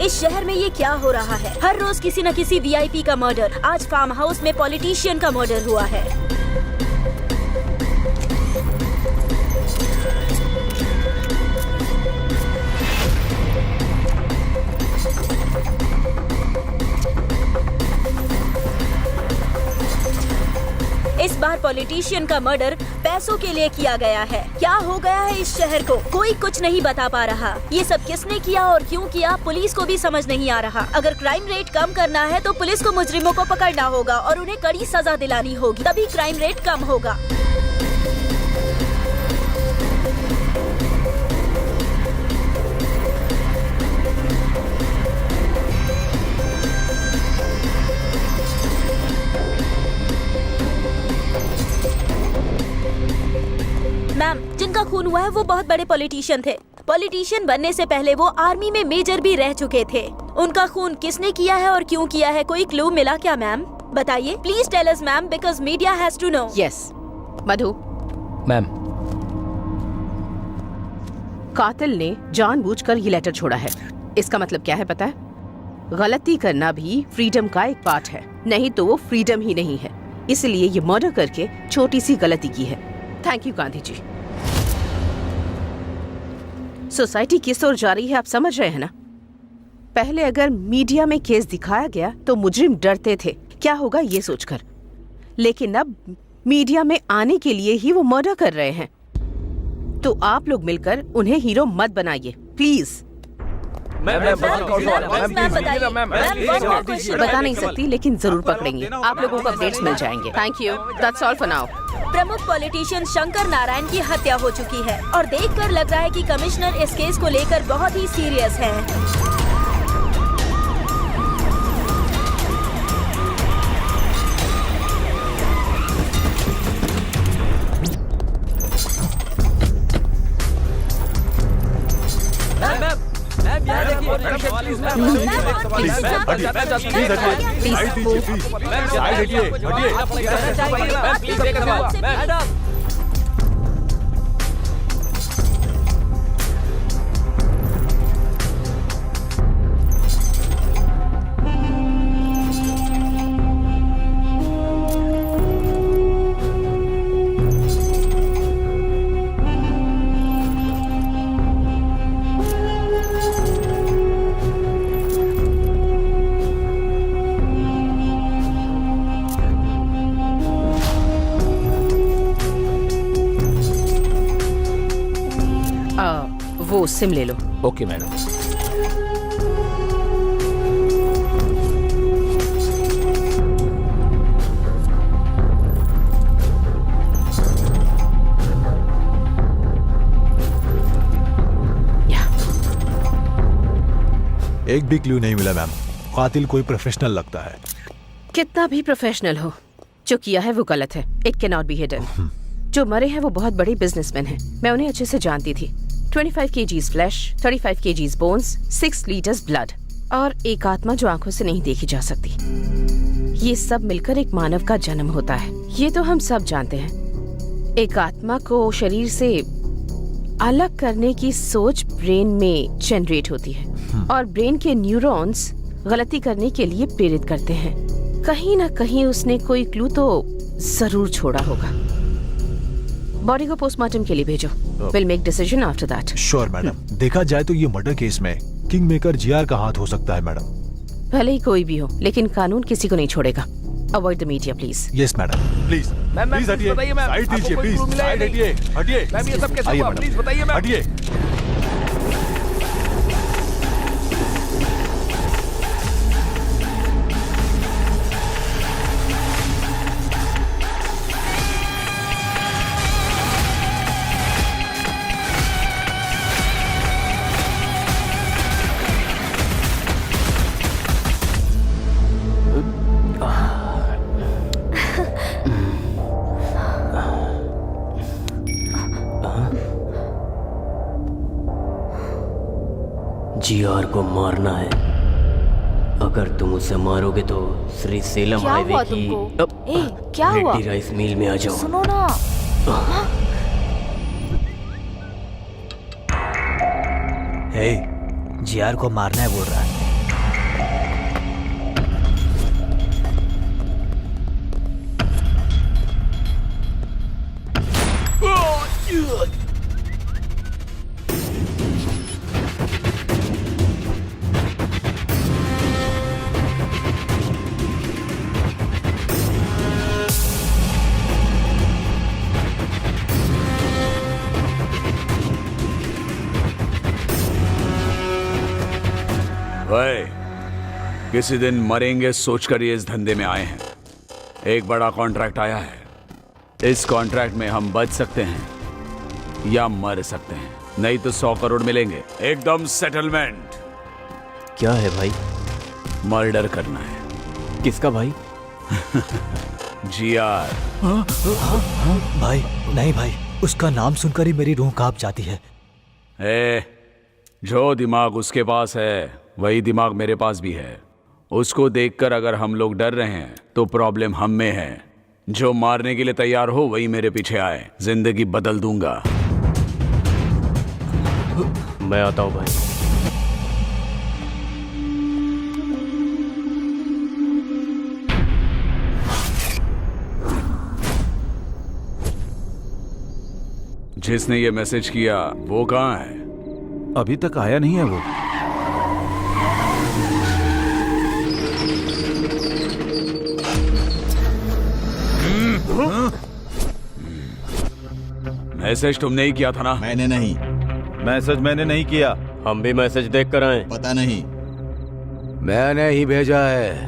इस शहर में ये क्या हो रहा है? हर रोज किसी न किसी वीआईपी का मर्डर। आज फार्म हाउस में पॉलिटिशियन का मर्डर हुआ है। इस बार पॉलिटिशियन का मर्डर पैसों के लिए किया गया है। क्या हो गया है इस शहर को? कोई कुछ नहीं बता पा रहा। ये सब किसने किया और क्यों किया, पुलिस को भी समझ नहीं आ रहा। अगर क्राइम रेट कम करना है तो पुलिस को मुजरिमों को पकड़ना होगा और उन्हें कड़ी सजा दिलानी होगी, तभी क्राइम रेट कम होगा। मैम, जिनका खून हुआ है वो बहुत बड़े पॉलिटिशियन थे। पॉलिटिशियन बनने से पहले वो आर्मी में मेजर भी रह चुके थे। उनका खून किसने किया है और क्यों किया है, कोई क्लू मिला क्या मैम? बताइए please tell us ma'am, because media has to know. Yes Madhu ma'am, कातिल ने जानबूझकर ये लेटर छोड़ा है। इसका मतलब क्या है पता है? गलती करना भी फ्रीडम का एक पार्ट है, नहीं तो वो फ्रीडम ही नहीं है। इसलिए ये मर्डर करके छोटी सी गलती की है। Thank you Gandhi ji. Society किस ओर जा रही है आप समझ रहे हैं ना? पहले अगर मीडिया में केस दिखाया गया तो मुजरिम डरते थे क्या होगा ये सोचकर, लेकिन अब मीडिया में आने के लिए ही वो मर्डर कर रहे हैं। तो आप लोग मिलकर उन्हें हीरो मत बनाइए प्लीज। बता नहीं सकती लेकिन जरूर पकड़ेंगे। आप लोगों को अपडेट्स मिल जाएंगे। Thank you, that's all for now. प्रमुख पॉलिटिशियन शंकर नारायण की हत्या हो चुकी है और देखकर लग रहा है कि कमिश्नर इस केस को लेकर बहुत ही सीरियस है। वो सिम ले लो। Okay madam. एक भी क्लू नहीं मिला मैम। कातिल कोई प्रोफेशनल लगता है। कितना भी प्रोफेशनल हो, जो किया है वो गलत है। It can not be hidden. जो मरे हैं वो बहुत बड़े बिजनेसमैन हैं। मैं उन्हें अच्छे से जानती थी। 25 kgs flash, 35 kgs bones, 6 litres blood और एक आत्मा जो आंखों से नहीं देखी जा सकती। ये सब मिलकर एक मानव का जन्म होता है, ये तो हम सब जानते हैं। एक आत्मा को शरीर से अलग करने की सोच ब्रेन में जनरेट होती है और ब्रेन के न्यूरॉन्स गलती करने के लिए प्रेरित करते हैं। कहीं ना कहीं उसने कोई क्लू तो जरूर छोड़ा होगा। बॉडी को पोस्टमार्टम के लिए भेजो। Will make decision after that. Sure madam. देखा जाए तो ये मर्डर केस में किंग मेकर जीआर का हाथ हो सकता है मैडम। भले ही कोई भी हो, लेकिन कानून किसी को नहीं छोड़ेगा। Avoid the media please. Yes madam. Please please हटिए, साइड दीजिए प्लीज। साइड हटिए, हटिए। मैम ये सब कैसे हुआ? प्लीज बताइए मैम। हटिए। जीआर को मारना है। अगर तुम उसे मारोगे तो श्री सेलम हाईवे की क्या हुआ? रेड्डी राइस मिल में आ जाओ। सुनो ना। हे, जीआर को मारना है बोल रहा है। भाई, किसी दिन मरेंगे सोचकर ये इस धंधे में आए हैं। एक बड़ा कॉन्ट्रैक्ट आया है। इस कॉन्ट्रैक्ट में हम बच सकते हैं या मर सकते हैं, नहीं तो 100 करोड़ मिलेंगे एकदम सेटलमेंट। क्या है भाई? मर्डर करना है। किसका भाई? जीआर। भाई नहीं भाई, उसका नाम सुनकर ही मेरी रूह कांप जाती है। जो दिमाग उसके पास है वही दिमाग मेरे पास भी है। उसको देखकर अगर हम लोग डर रहे हैं तो प्रॉब्लम हम में है। जो मारने के लिए तैयार हो वही मेरे पीछे आए, जिंदगी बदल दूंगा। मैं आता हूं भाई। जिसने ये मैसेज किया वो कहाँ है? अभी तक आया नहीं है वो। मैसेज तुमने ही किया था ना? मैंने नहीं। मैसेज मैंने नहीं किया। हम भी मैसेज देख कर आए। पता नहीं। मैंने ही भेजा है।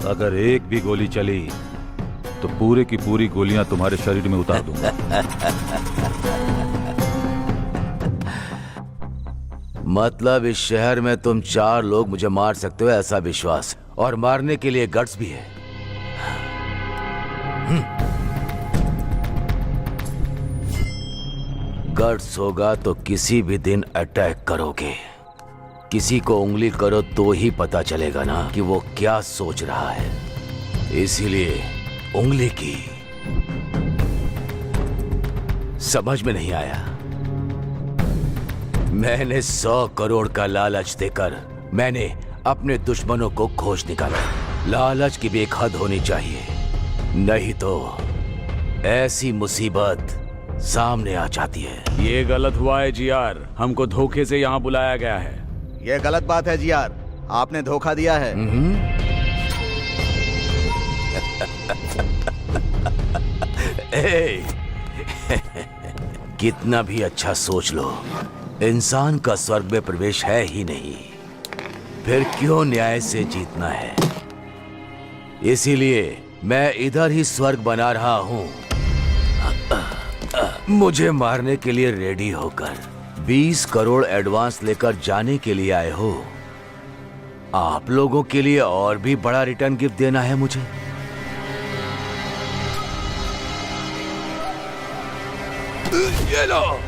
अगर एक भी गोली चली तो पूरे की पूरी गोलियां तुम्हारे शरीर में उतार दूंगा। मतलब इस शहर में तुम 4 लोग मुझे मार सकते हो ऐसा विश्वास, और मारने के लिए गट्स भी है। गट्स होगा तो किसी भी दिन अटैक करोगे। किसी को उंगली करो तो ही पता चलेगा ना कि वो क्या सोच रहा है। इसीलिए उंगली की। समझ में नहीं आया? मैंने 100 करोड़ का लालच देकर मैंने अपने दुश्मनों को खोज निकाला। लालच की भी एक हद होनी चाहिए, नहीं तो ऐसी मुसीबत सामने आ जाती है। ये गलत हुआ है जीआर, हमको धोखे से यहाँ बुलाया गया है। ये गलत बात है जीआर, आपने धोखा दिया है। कितना भी अच्छा सोच लो, इंसान का स्वर्ग में प्रवेश है ही नहीं, फिर क्यों न्याय से जीतना है? इसीलिए मैं इधर ही स्वर्ग बना रहा हूं। मुझे मारने के लिए रेडी होकर 20 करोड़ एडवांस लेकर जाने के लिए आए हो। आप लोगों के लिए और भी बड़ा रिटर्न गिफ्ट देना है मुझे। ये लो।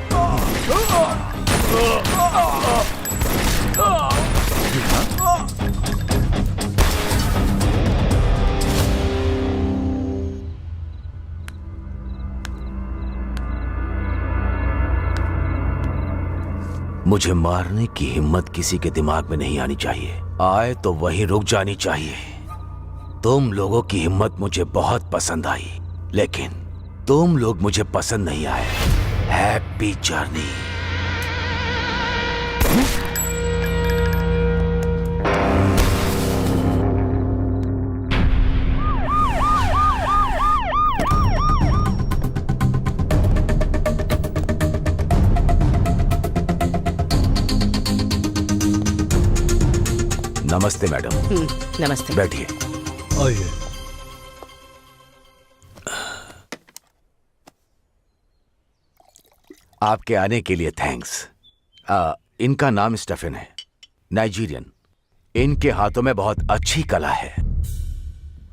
मुझे मारने की हिम्मत किसी के दिमाग में नहीं आनी चाहिए। आए तो वहीं रुक जानी चाहिए। तुम लोगों की हिम्मत मुझे बहुत पसंद आई, लेकिन तुम लोग मुझे पसंद नहीं आए। Happy journey. नमस्ते मैडम। नमस्ते। बैठिए। आइए। आपके आने के लिए थैंक्स। इनका नाम स्टेफन है, नाइजीरियन। इनके हाथों में बहुत अच्छी कला है।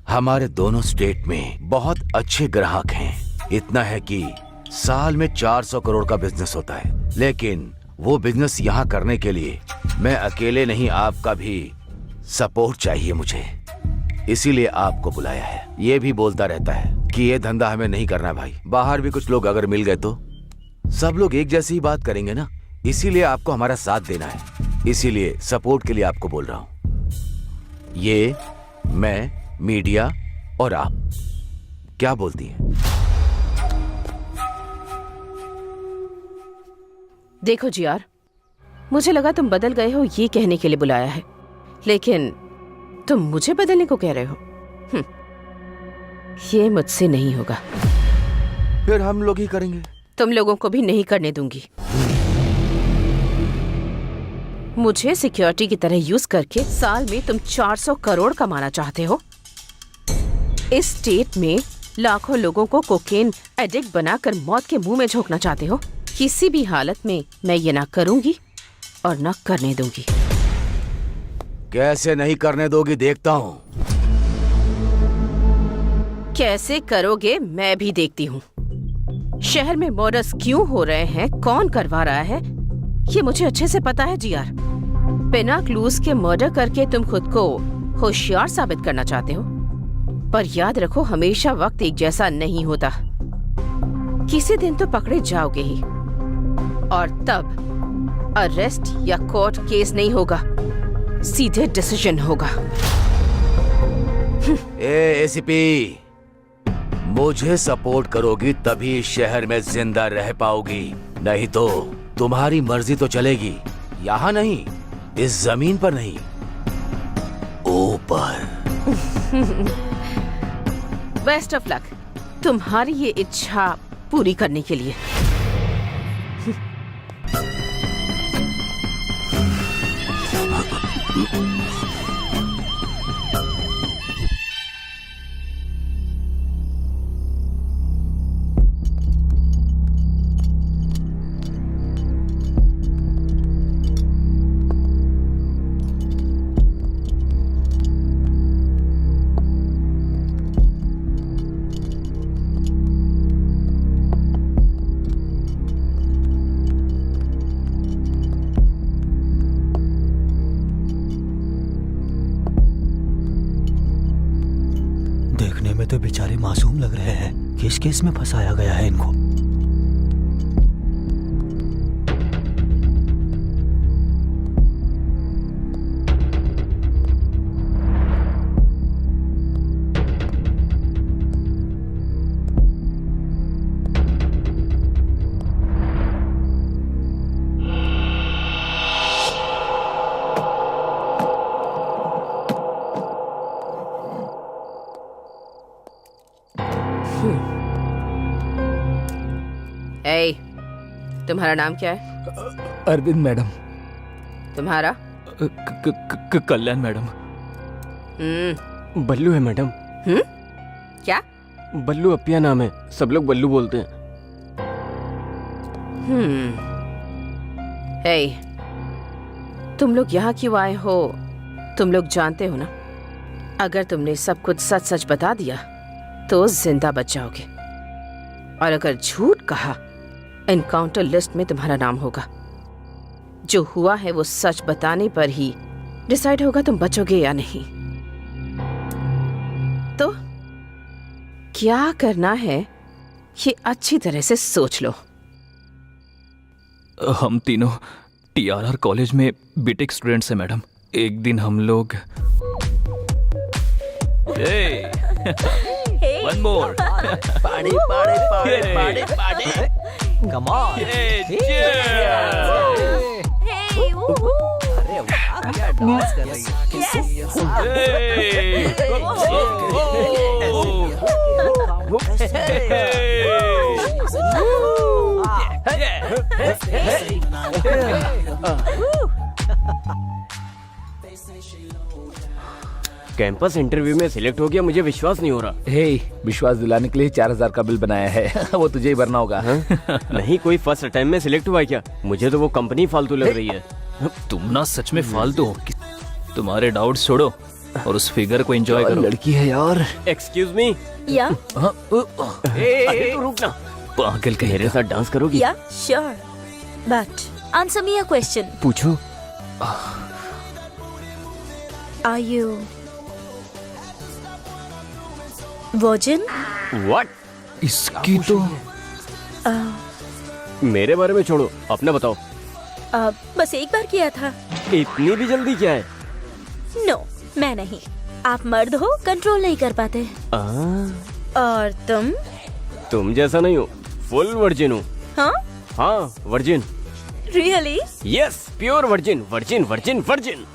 हमारे दोनों स्टेट में बहुत अच्छे ग्राहक हैं। इतना है कि साल में 400 करोड़ का बिजनेस होता है, लेकिन वो बिजनेस यहाँ करने के लिए मैं अकेले नहीं, आपका भी सपोर्ट चाहिए मुझे। इसीलिए आपको बुलाया है। ये भी बोलता रहता है कि ये धंधा हमें नहीं करना भाई। बाहर भी कुछ लोग अगर मिल गए तो सब लोग एक जैसी ही बात करेंगे ना, इसीलिए आपको हमारा साथ देना है। इसीलिए सपोर्ट के लिए आपको बोल रहा हूँ। ये मैं, मीडिया और आप, क्या बोलती हैं? देखो जी यार, मुझे लगा तुम बदल गए हो ये कहने के लिए बुलाया है, लेकिन तुम मुझे बदलने को कह रहे हो। ये मुझसे नहीं होगा। फिर हम लोग ही करेंगे। तुम लोगों को भी नहीं करने दूंगी। मुझे सिक्योरिटी की तरह यूज करके साल में तुम 400 करोड़ कमाना चाहते हो। इस स्टेट में लाखों लोगों को कोकेन एडिक्ट बनाकर मौत के मुंह में झोंकना चाहते हो। किसी भी हालत में मैं ये ना करूंगी और ना करने दूंगी। कैसे नहीं करने दोगी देखता हूँ। कैसे करोगे मैं भी देखती हूँ। शहर में मर्डर्स क्यों हो रहे हैं, कौन करवा रहा है, ये मुझे अच्छे से पता है जीआर। बिना क्लूज के मर्डर करके तुम खुद को होशियार साबित करना चाहते हो, पर याद रखो हमेशा वक्त एक जैसा नहीं होता। किसी दिन तो पकड़े जाओगे ही, और तब अरेस्ट या कोर्ट केस नहीं होगा, सीधे डिसीजन होगा। एसीपी, मुझे सपोर्ट करोगी तभी इस शहर में जिंदा रह पाओगी, नहीं तो तुम्हारी मर्जी तो चलेगी। यहाँ नहीं, इस जमीन पर नहीं, ऊपर। बेस्ट ऑफ लक तुम्हारी ये इच्छा पूरी करने के लिए। देखने में तो बेचारे मासूम लग रहे हैं। किस केस में फंसाया गया है इनको? ए, तुम्हारा नाम क्या है? अरविंद मैडम। तुम्हारा? कल्याण मैडम। बल्लू है मैडम। क्या? बल्लू अपिया नाम है, सब लोग बल्लू बोलते हैं। ए, तुम लोग यहाँ क्यों आए हो? तुम लोग जानते हो ना, अगर तुमने सब कुछ सच सच बता दिया तो जिंदा बच जाओगे, और अगर झूठ कहा एनकाउंटर लिस्ट में तुम्हारा नाम होगा। जो हुआ है वो सच बताने पर ही डिसाइड होगा तुम बचोगे या नहीं। तो क्या करना है ये अच्छी तरह से सोच लो। हम तीनों टीआरआर कॉलेज में बीटेक स्टूडेंट्स हैं मैडम। एक दिन हम लोग One more. पाड़े पाड़े पाड़े पाड़े पाड़े। Come on. अरे वाह, क्या डांस कर रही कैंपस इंटरव्यू में सिलेक्ट हो गया, मुझे विश्वास नहीं हो रहा। हे, विश्वास दिलाने के लिए 4000 का बिल बनाया है। वो तुझे ही भरना होगा। नहीं, कोई फर्स्ट टाइम में सिलेक्ट हुआ है क्या? मुझे तो वो कंपनी फालतू लग रही है। तुम ना सच में फालतू हो। तुम्हारे डाउट्स छोड़ो और उस फिगर को एंजॉय करो। लड़की है यार। Excuse me. या अरे तू रुक ना। पागल कहीं मेरे साथ डांस करोगी? Yeah sure, but answer me a question. पूछो। Are you virgin? व्हाट? इसकी तो मेरे बारे में छोड़ो, अपना बताओ। बस एक बार किया था। इतनी भी जल्दी क्या है? नो, मैं नहीं। आप मर्द हो, कंट्रोल नहीं कर पाते। और तुम जैसा नहीं हो, फुल वर्जिन हूँ। हाँ? हाँ, virgin. Really? Yes, pure virgin, virgin virgin virgin.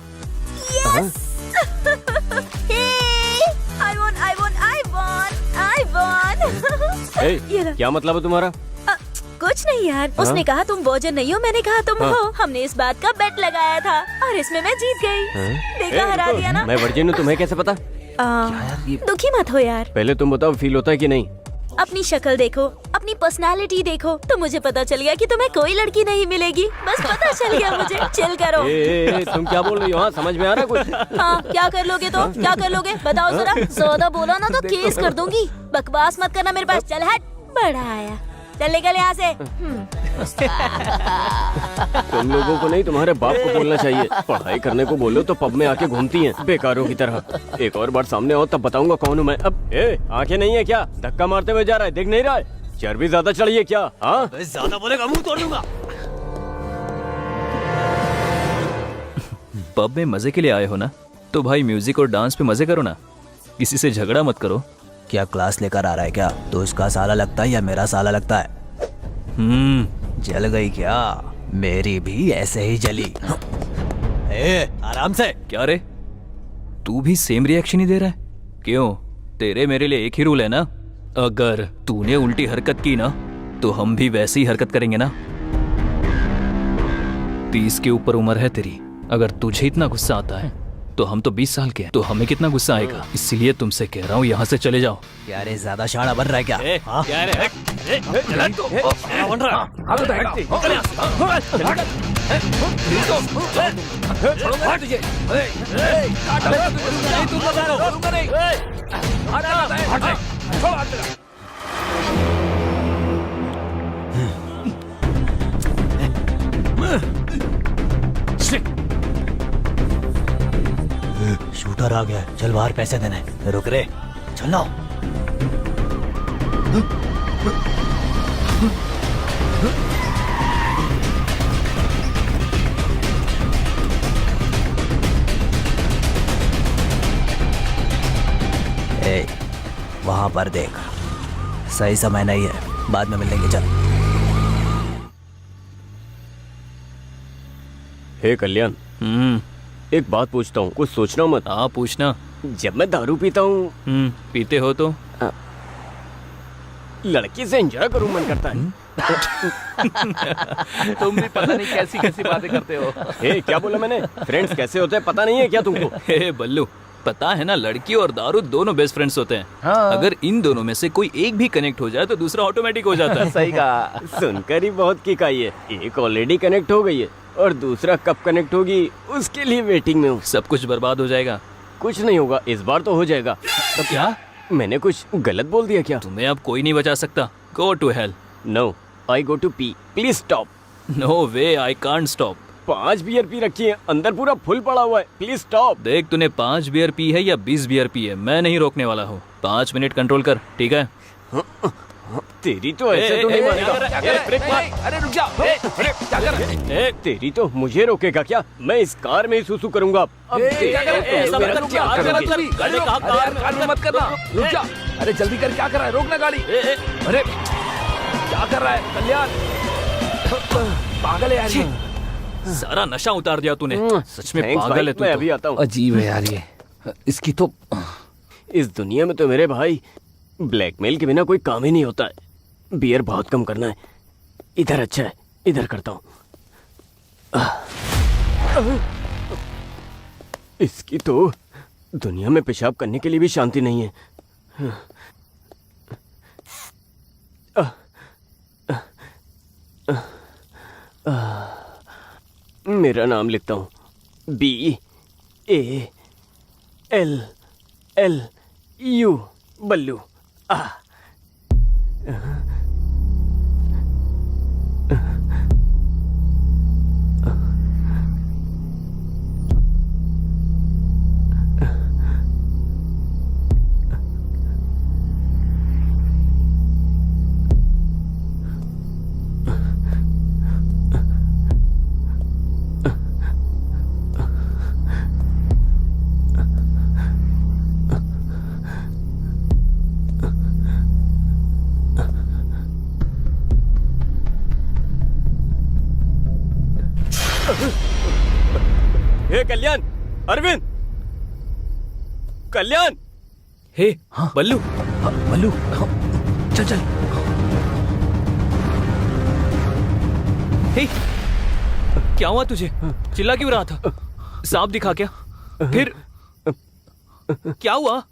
Yes! I won! ये लो। क्या मतलब है तुम्हारा? कुछ नहीं यार, उसने कहा तुम वर्जिन नहीं हो, मैंने कहा तुम हो। हमने इस बात का बेट लगाया था और इसमें मैं जीत गई। देखा, हरा दिया ना। मैं वर्जिन हूँ, तुम्हें कैसे पता? दुखी मत हो यार। पहले तुम बताओ, फील होता है कि नहीं? अपनी शक्ल देखो, अपनी पर्सनालिटी देखो, तो मुझे पता चल गया कि तुम्हें कोई लड़की नहीं मिलेगी। बस पता चल गया मुझे। चिल करो। तुम क्या बोल रही हो? हाँ, समझ में आ रहा कुछ? हाँ, क्या कर लोगे तो? क्या कर लोगे बताओ जरा। ज्यादा बोला ना तो केस कर दूंगी। बकवास मत करना मेरे पास। चल हट, बड़ा आया। चल निकल यहाँ से। तुम लोगों को नहीं, तुम्हारे बाप को बोलना चाहिए। पढ़ाई करने को बोलो तो पब में आके घूमती हैं बेकारों की तरह। एक और बार सामने आओ तब बताऊंगा कौन हूँ मैं। अब आंखें नहीं है क्या? धक्का मारते हुए जा रहा है, देख नहीं रहा है? चर्बी ज्यादा चढ़ी है क्या? हाँ, ज्यादा बोलेगा मुंह तोड़ दूंगा। पब में मजे के लिए आए हो ना, तो भाई म्यूजिक और डांस पे मजे करो ना, किसी से झगड़ा मत करो। क्या क्लास लेकर आ रहा है क्या? तो इसका साला लगता है या मेरा साला लगता है? जल गई क्या? मेरी भी ऐसे ही जली। आराम से। क्या रे, तू भी सेम रिएक्शन ही दे रहा है? क्यों, तेरे मेरे लिए एक ही रूल है ना। अगर तूने उल्टी हरकत की ना, तो हम भी वैसी ही हरकत करेंगे ना। 30 के ऊपर उम्र है तेरी। अगर तुझे इतना गुस्सा आता है तो हम तो 20 साल के हैं, तो हमें कितना गुस्सा आएगा। इसीलिए तुमसे कह रहा हूँ, यहाँ से चले जाओ। क्या रे, ज्यादा शाना बन रहा है क्या? क्या रे? शूटर आ गया, चल बाहर पैसे देने। रुक रे, चलो। वहां पर देख, सही समय नहीं है, बाद में मिलेंगे। चल। हे कल्याण, एक बात पूछता हूँ, कुछ सोचना मत। हाँ, पूछना। जब मैं दारू पीता हूँ, पीते हो तो लड़की से एंजॉय करूँ मन करता है। तुम भी पता नहीं कैसी कैसी बातें करते हो। क्या बोला मैंने? फ्रेंड्स कैसे होते हैं पता नहीं है क्या तुमको? बल्लू, पता है ना, लड़की और दारू दोनों बेस्ट फ्रेंड्स होते हैं। हाँ। अगर इन दोनों में से कोई एक भी कनेक्ट हो जाए तो दूसरा ऑटोमेटिक हो जाता है। सही कहा। सुनकर ही बहुत किक आई है। एक ऑलरेडी कनेक्ट हो गई है और दूसरा कब कनेक्ट होगी उसके लिए वेटिंग में हूँ। सब कुछ बर्बाद हो जाएगा। कुछ नहीं होगा, इस बार तो हो जाएगा। तो क्या मैंने कुछ गलत बोल दिया क्या? तुम्हें अब कोई नहीं बचा सकता। Go to hell. No, I go to pee. Please stop. No way, I can't stop. 5 beer पी रखी है, अंदर पूरा फुल पड़ा हुआ है। Please stop. देख, तूने 5 बियर पी है या 20 बियर पी है, मैं नहीं रोकने वाला हूँ। 5 मिनट कंट्रोल कर, ठीक है? तेरी तो ऐसे तो नहीं मानेगा। अरे रुक जा। क्या कर रहा है? तेरी तो मुझे रोकेगा क्या? मैं इस कार में ही सुसु करूंगा। अब मत करना, रुक जा। अरे जल्दी कर, क्या कर रहा है? रोकना गाड़ी। अरे क्या कर रहा है कल्याण? पागल है यार। सारा नशा उतार दिया तूने। सच में पागल है तू। मैं अभी आता हूँ। अजीब है यार ये। इसकी तो इस दुनिया में तो मेरे भाई ब्लैकमेल के बिना कोई काम ही नहीं होता है। बियर बहुत कम करना है। इधर अच्छा है, इधर करता हूँ। इसकी तो दुनिया में पेशाब करने के लिए भी शांति नहीं है। मेरा नाम लिखता हूँ, BALLU, बल्लू। हे कल्याण, अरविंद, कल्याण। हे बल्लू, बल्लू चल चल। हे क्या हुआ तुझे? चिल्ला क्यों रहा था? सांप दिखा क्या? फिर क्या हुआ?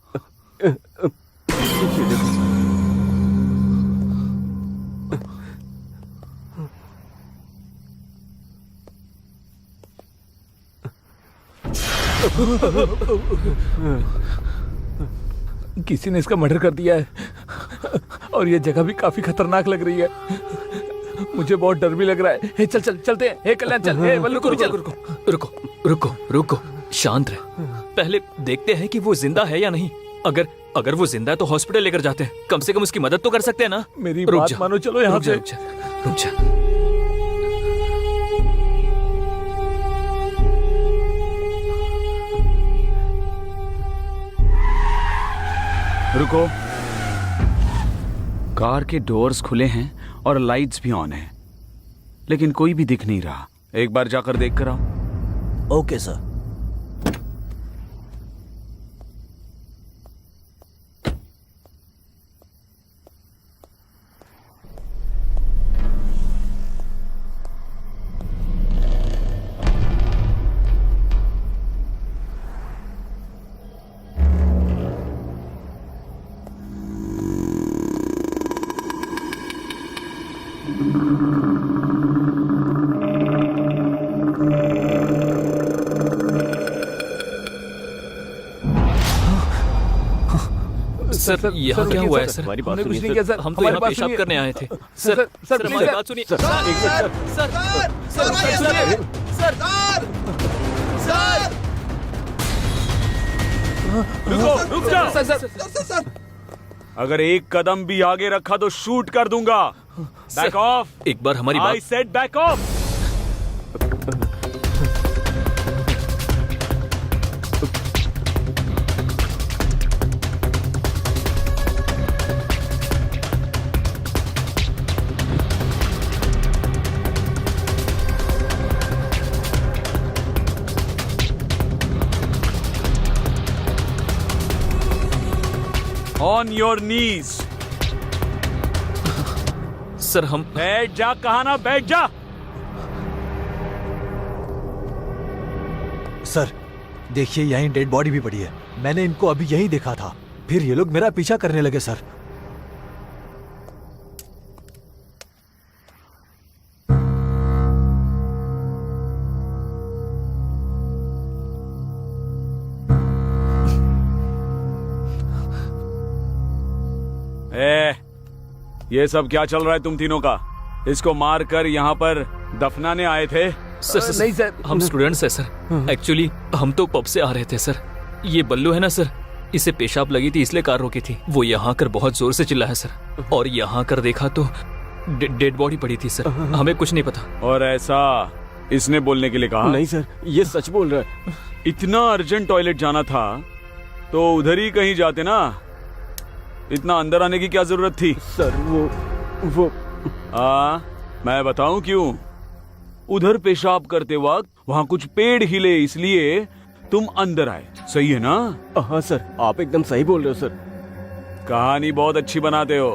किसी ने इसका मर्डर कर दिया है और ये जगह भी काफी खतरनाक लग रही है। मुझे बहुत डर भी लग रहा है। हे चल चल चलते हैं। हे कल्याण चल। हे बल्लू रुको रुको रुको रुको रुको, शांत रहे। पहले देखते हैं कि वो जिंदा है या नहीं। अगर वो जिंदा है तो हॉस्पिटल लेकर जाते हैं, कम से कम उसकी मदद तो कर सकते हैं ना। मेरी बात मानो, चलो यहाँ से। रुक जा। रुको। कार के डोर्स खुले हैं और लाइट्स भी ऑन हैं, लेकिन कोई भी दिख नहीं रहा। एक बार जाकर देख कर आओ। Okay sir. सर यहाँ क्या हुआ है सर? हमारी बात हमने कुछ सुनिए नहीं किया सर। सर। हम तो यहाँ पेशाब करने आए थे। सर सर हमारी बात सुनिए। रुक जा। अगर एक कदम भी आगे रखा तो शूट कर दूंगा। Back of. एक बार हमारी आई बात। Said back of. On your knees. Sir हम बैठ जा। कहा ना बैठ जा। सर देखिए, यहीं डेड बॉडी भी पड़ी है। मैंने इनको अभी यहीं देखा था, फिर ये लोग मेरा पीछा करने लगे सर। ये सब क्या चल रहा है तुम तीनों का? इसको मार कर यहाँ पर दफनाने आए थे? सर नहीं सर, हम स्टूडेंट्स हैं सर। एक्चुअली हम तो पब से आ रहे थे सर। ये बल्लू है ना सर, इसे पेशाब लगी थी इसलिए कार रोकी थी। वो यहाँ कर बहुत जोर से चिल्लाया सर, और यहाँ कर देखा तो डेड बॉडी पड़ी थी सर। हमें कुछ नहीं पता। और ऐसा इसने बोलने के लिए कहा? नहीं सर, ये सच बोल रहा है। इतना अर्जेंट टॉयलेट जाना था तो उधर ही कहीं जाते ना। इतना अंदर आने की क्या जरूरत थी? सर वो मैं बताऊं क्यों? उधर पेशाब करते वक्त वहां कुछ पेड़ हिले, इसलिए तुम अंदर आए। सही है ना? हाँ सर, आप एकदम सही बोल रहे हो सर। कहानी बहुत अच्छी बनाते हो।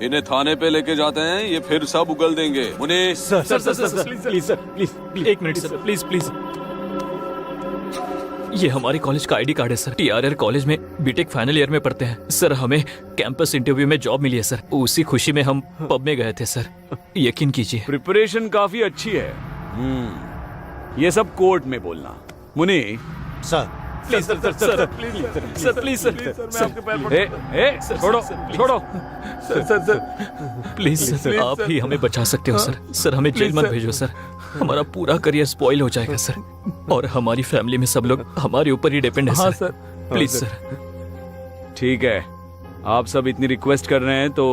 इन्हें थाने पे लेके जाते हैं, ये फिर सब उगल देंगे। उन्हें सर प्लीज सर, प्लीज एक मिनट सर, प्लीज। ये हमारे कॉलेज का आईडी कार्ड है सर। TRR कॉलेज में बीटेक फाइनल ईयर में पढ़ते हैं सर। हमें कैंपस इंटरव्यू में जॉब मिली है सर। उसी खुशी में हम पब में गए थे सर। यकीन कीजिए। प्रिपरेशन काफी अच्छी है। ये सब कोर्ट में बोलना। मुनि सर प्लीज सर, छोड़ो। प्लीज सर, आप ही हमें बचा सकते हो सर। सर हमें जेल मत भेजो सर, हमारा पूरा करियर स्पॉइल हो जाएगा सर। और हमारी फैमिली में सब लोग हमारे ऊपर ही डिपेंड है सर। Please sir. ठीक है, आप सब इतनी रिक्वेस्ट कर रहे हैं तो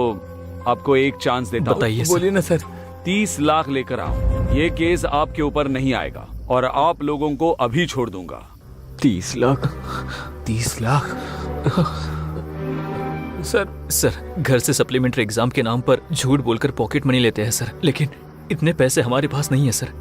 आपको एक चांस देता हूं। बताइए सर। बोलिए ना सर। 30 लाख लेकर आओ। ये केस आपके ऊपर नहीं आएगा और आप लोगों को अभी छोड़ दूंगा। 30 लाख? 30 लाख? सर घर से सप्लीमेंट्री एग्जाम के नाम पर झूठ बोलकर पॉकेट मनी लेते हैं सर, लेकिन इतने पैसे हमारे पास नहीं है सर।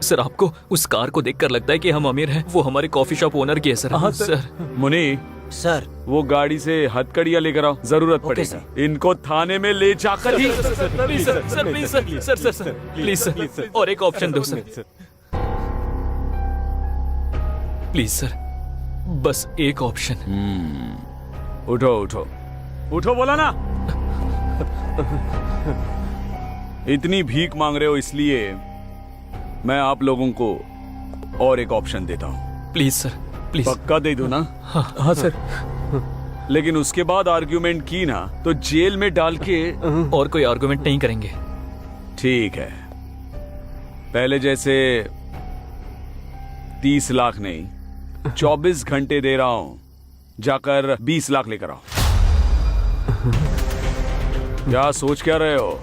सर आपको उस कार को देखकर लगता है कि हम अमीर हैं? वो हमारे कॉफी शॉप ओनर की है सर। हाँ, सर मुनी सर वो गाड़ी से हथकड़ियाँ लेकर आओ, जरूरत ओके, पड़ेगी। इनको थाने में ले जाकर ही please sir please sir sir sir please sir और एक ऑप्शन दो सर प्लीज सर, बस एक ऑप्शन। उठो उठो उठो, बोला ना। इतनी भीख मांग रहे हो इसलिए मैं आप लोगों को और एक ऑप्शन देता हूँ। Please sir please. पक्का दे दो ना? हाँ सर। लेकिन उसके बाद आर्ग्यूमेंट की ना तो जेल में डाल के। और कोई आर्गुमेंट नहीं करेंगे। ठीक है, पहले जैसे 30 लाख नहीं 24 घंटे दे रहा हूं, जाकर 20 लाख लेकर आओ। क्या सोच क्या रहे हो?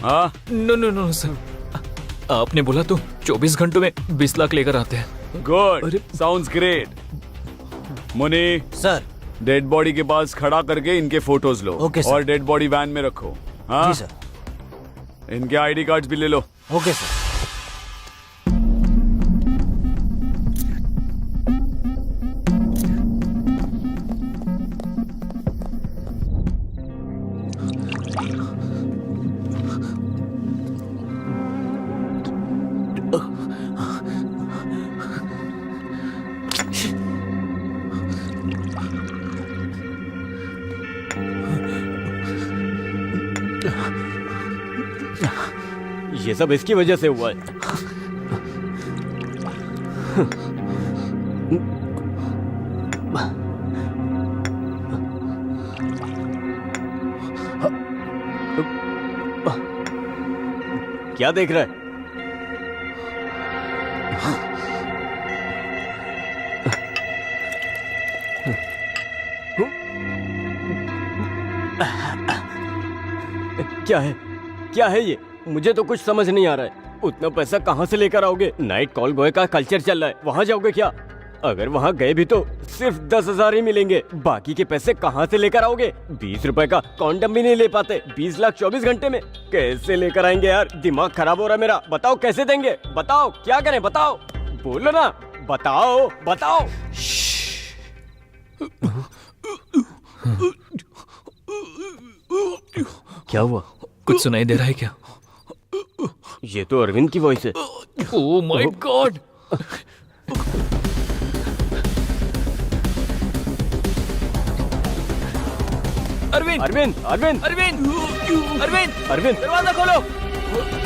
हाँ नो नो नो सर, आपने बोला तो 24 घंटों में 20 लाख लेकर आते हैं। Good, sounds great. Muni sir. Dead body के पास खड़ा करके इनके फोटोज लो। Okay sir. और डेड बॉडी वैन में रखो। हाँ जी सर। इनके आईडी कार्ड्स भी ले लो। Okay sir. ये सब इसकी वजह से हुआ है। क्या देख रहा है? क्या है? क्या है ये? मुझे तो कुछ समझ नहीं आ रहा है। उतना पैसा कहाँ से लेकर आओगे? नाइट कॉल बॉय का कल्चर चल रहा है, वहाँ जाओगे क्या? अगर वहाँ गए भी तो सिर्फ 10,000 ही मिलेंगे। बाकी के पैसे कहाँ से लेकर आओगे? 20 रुपए का कॉन्डम भी नहीं ले पाते। 20 लाख 24 घंटे में कैसे लेकर आएंगे यार? दिमाग खराब हो रहा है मेरा। बताओ कैसे देंगे? बताओ क्या करें? बताओ, बोलो ना, बताओ बताओ। क्या हुआ? कुछ सुनाई दे रहा है क्या? ये तो अरविंद की वॉइस है। Oh my God. Arvind Arvind Arvind Arvind Arvind Arvind, दरवाजा खोलो।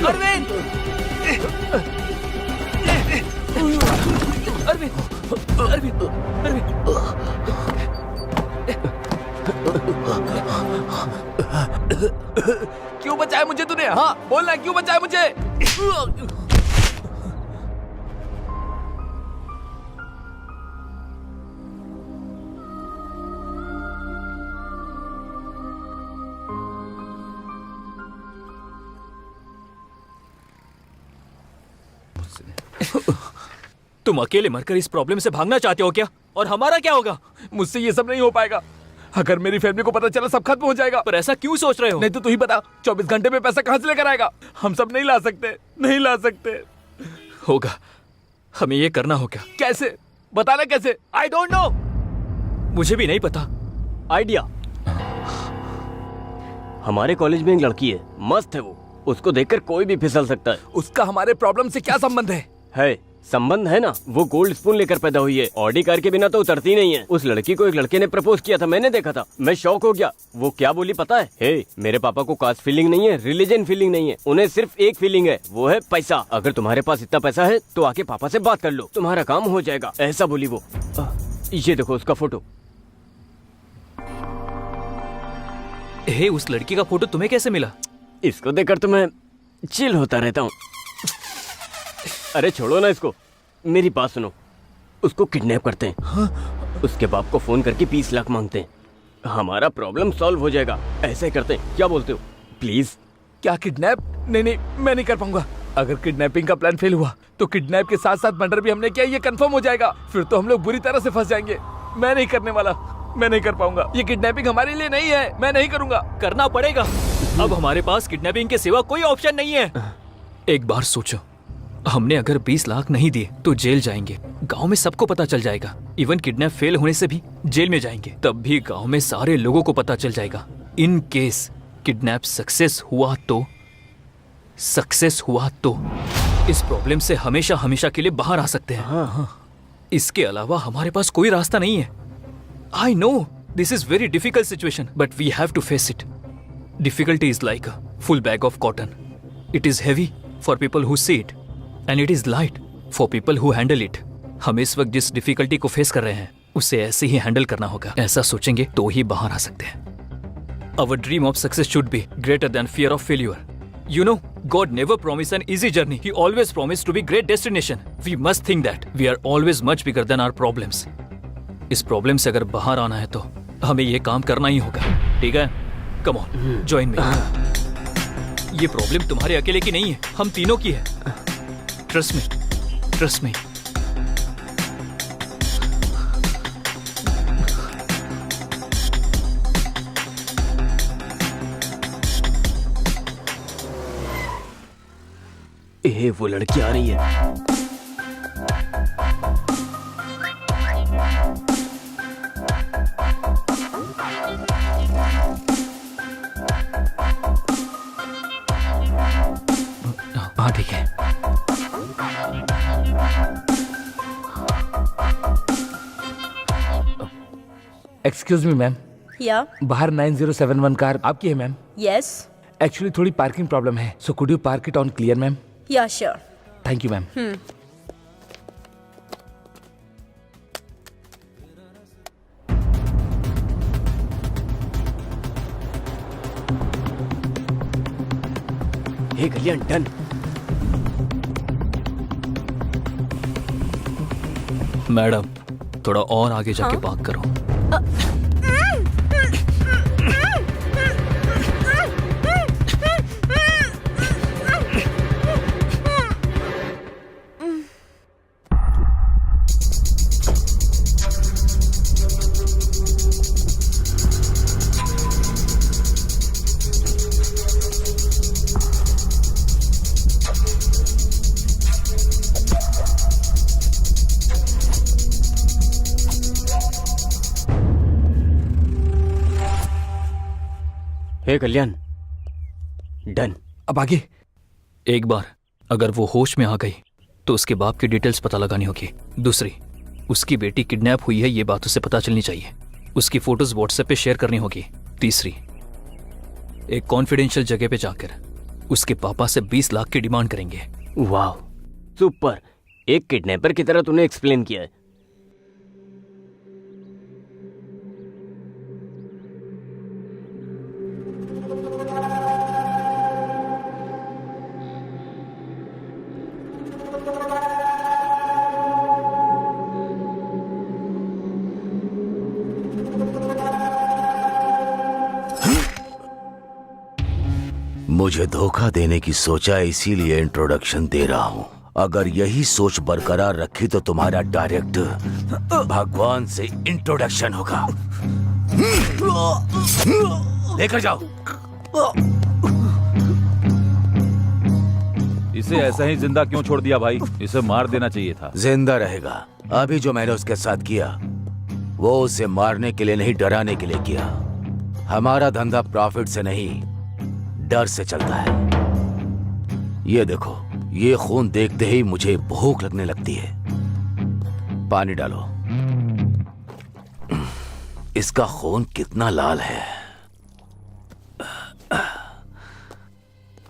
अरविंद अरविंद अरविंद अरविंद क्यों बचाया मुझे तूने? हाँ बोलना, क्यों बचाया मुझे? तुम अकेले मरकर इस प्रॉब्लम से भागना चाहते हो क्या? और हमारा क्या होगा? मुझसे ये सब नहीं हो पाएगा। अगर मेरी फैमिली को पता चला सब खत्म हो जाएगा। पर ऐसा क्यों सोच रहे हो? नहीं तो तू ही बता, 24 घंटे में पैसा कहाँ से लेकर आएगा? हम सब नहीं ला सकते, नहीं ला सकते। होगा, हमें ये करना होगा। कैसे? बताना कैसे? आई डोंट नो, मुझे भी नहीं पता। आइडिया। हमारे कॉलेज में एक लड़की है, मस्त है वो। उसको देखकर कोई भी फिसल सकता है। उसका हमारे प्रॉब्लम से क्या संबंध है? संबंध है ना। वो गोल्ड स्पून लेकर पैदा हुई है, ऑडी कार के बिना तो उतरती नहीं है। उस लड़की को एक लड़के ने प्रपोज किया था, मैंने देखा था। मैं शॉक हो गया। वो क्या बोली पता है? मेरे पापा को कास्ट फीलिंग नहीं है, रिलीजन फीलिंग नहीं है, उन्हें सिर्फ एक फीलिंग है, वो है पैसा। अगर तुम्हारे पास इतना पैसा है तो आके पापा से बात कर लो, तुम्हारा काम हो जाएगा, ऐसा बोली वो। ये देखो उसका फोटो। उस लड़की का फोटो तुम्हें कैसे मिला? इसको देखकर तो मैं चिल होता रहता हूँ। अरे छोड़ो ना इसको, मेरी बात सुनो। उसको किडनैप करते हैं। उसके बाप को फोन करके 20 लाख मांगते हैं। हमारा प्रॉब्लम सॉल्व हो जाएगा। ऐसे ही करते हैं, क्या बोलते हो? प्लीज। क्या किडनैप? नहीं, मैं नहीं कर पाऊंगा। अगर किडनैपिंग का प्लान फेल हुआ तो किडनैप के साथ साथ मर्डर भी हमने किया, ये कंफर्म हो जाएगा। फिर तो हम लोग बुरी तरह से फंस जाएंगे। मैं नहीं करने वाला, मैं नहीं कर पाऊंगा। ये किडनैपिंग हमारे लिए नहीं है, मैं नहीं करूंगा। करना पड़ेगा। अब हमारे पास किडनैपिंग के सिवा कोई ऑप्शन नहीं है। एक बार सोचो, हमने अगर 20 लाख नहीं दिए तो जेल जाएंगे। गांव में सबको पता चल जाएगा। इवन किडनैप फेल होने से भी जेल में जाएंगे। तब भी गांव में सारे लोगों को पता चल जाएगा। इन केस किडनैप सक्सेस हुआ तो इस प्रॉब्लम से हमेशा हमेशा के लिए बाहर आ सकते हैं। इसके अलावा हमारे पास कोई रास्ता नहीं है। I know this is very difficult situation but we have to face it. Difficulty is like a full bag of cotton. It is heavy for people who see it and it is light for people who handle it. हम इस वक्त जिस difficulty को face कर रहे हैं उसे ऐसे ही हैंडल करना होगा। ऐसा सोचेंगे तो ही बाहर आ सकते हैं। Our dream of success should be greater than fear of failure. You know, God never promised an easy journey. He always promised to be great destination. We must think that we are always much bigger than our problems. इस problem से अगर बाहर आना है तो हमें ये काम करना ही होगा। ठीक है? Come on, join me. ये प्रॉब्लम तुम्हारे अकेले की नहीं है, हम तीनों की है। Trust me, trust me. वो लड़की आ रही है। हाँ ठीक है। एक्सक्यूज मी मैम, या बाहर 9071 कार आपकी है मैम? यस एक्चुअली थोड़ी पार्किंग प्रॉब्लम है, so could you park it on clear ma'am? Yeah sure. Thank you ma'am. Hey Kalyan done. Madam थोड़ा और आगे जाके पार्क करो। Hey Kalyan done. अब आगे? एक बार अगर वो होश में आ गई तो उसके बाप की डिटेल्स पता लगानी होगी। दूसरी, उसकी बेटी किडनैप हुई है ये बात उसे पता चलनी चाहिए। उसकी फोटोज व्हाट्सएप पे शेयर करनी होगी। तीसरी, एक कॉन्फिडेंशियल जगह पे जाकर उसके पापा से 20 लाख की डिमांड करेंगे। वाह सुपर, एक किडनैपर की तरह तूने एक्सप्लेन किया है। मुझे धोखा देने की सोचा, इसीलिए इंट्रोडक्शन दे रहा हूँ। अगर यही सोच बरकरार रखी तो तुम्हारा डायरेक्ट भगवान से इंट्रोडक्शन होगा। लेकर जाओ। इसे ऐसा ही जिंदा क्यों छोड़ दिया भाई? इसे मार देना चाहिए था। जिंदा रहेगा। अभी जो मैंने उसके साथ किया वो उसे मारने के लिए नहीं, डराने के लिए किया। हमारा धंधा प्रॉफिट से नहीं, डर से चलता है। ये देखो, ये खून देखते ही मुझे भूख लगने लगती है। पानी डालो। इसका खून कितना लाल है।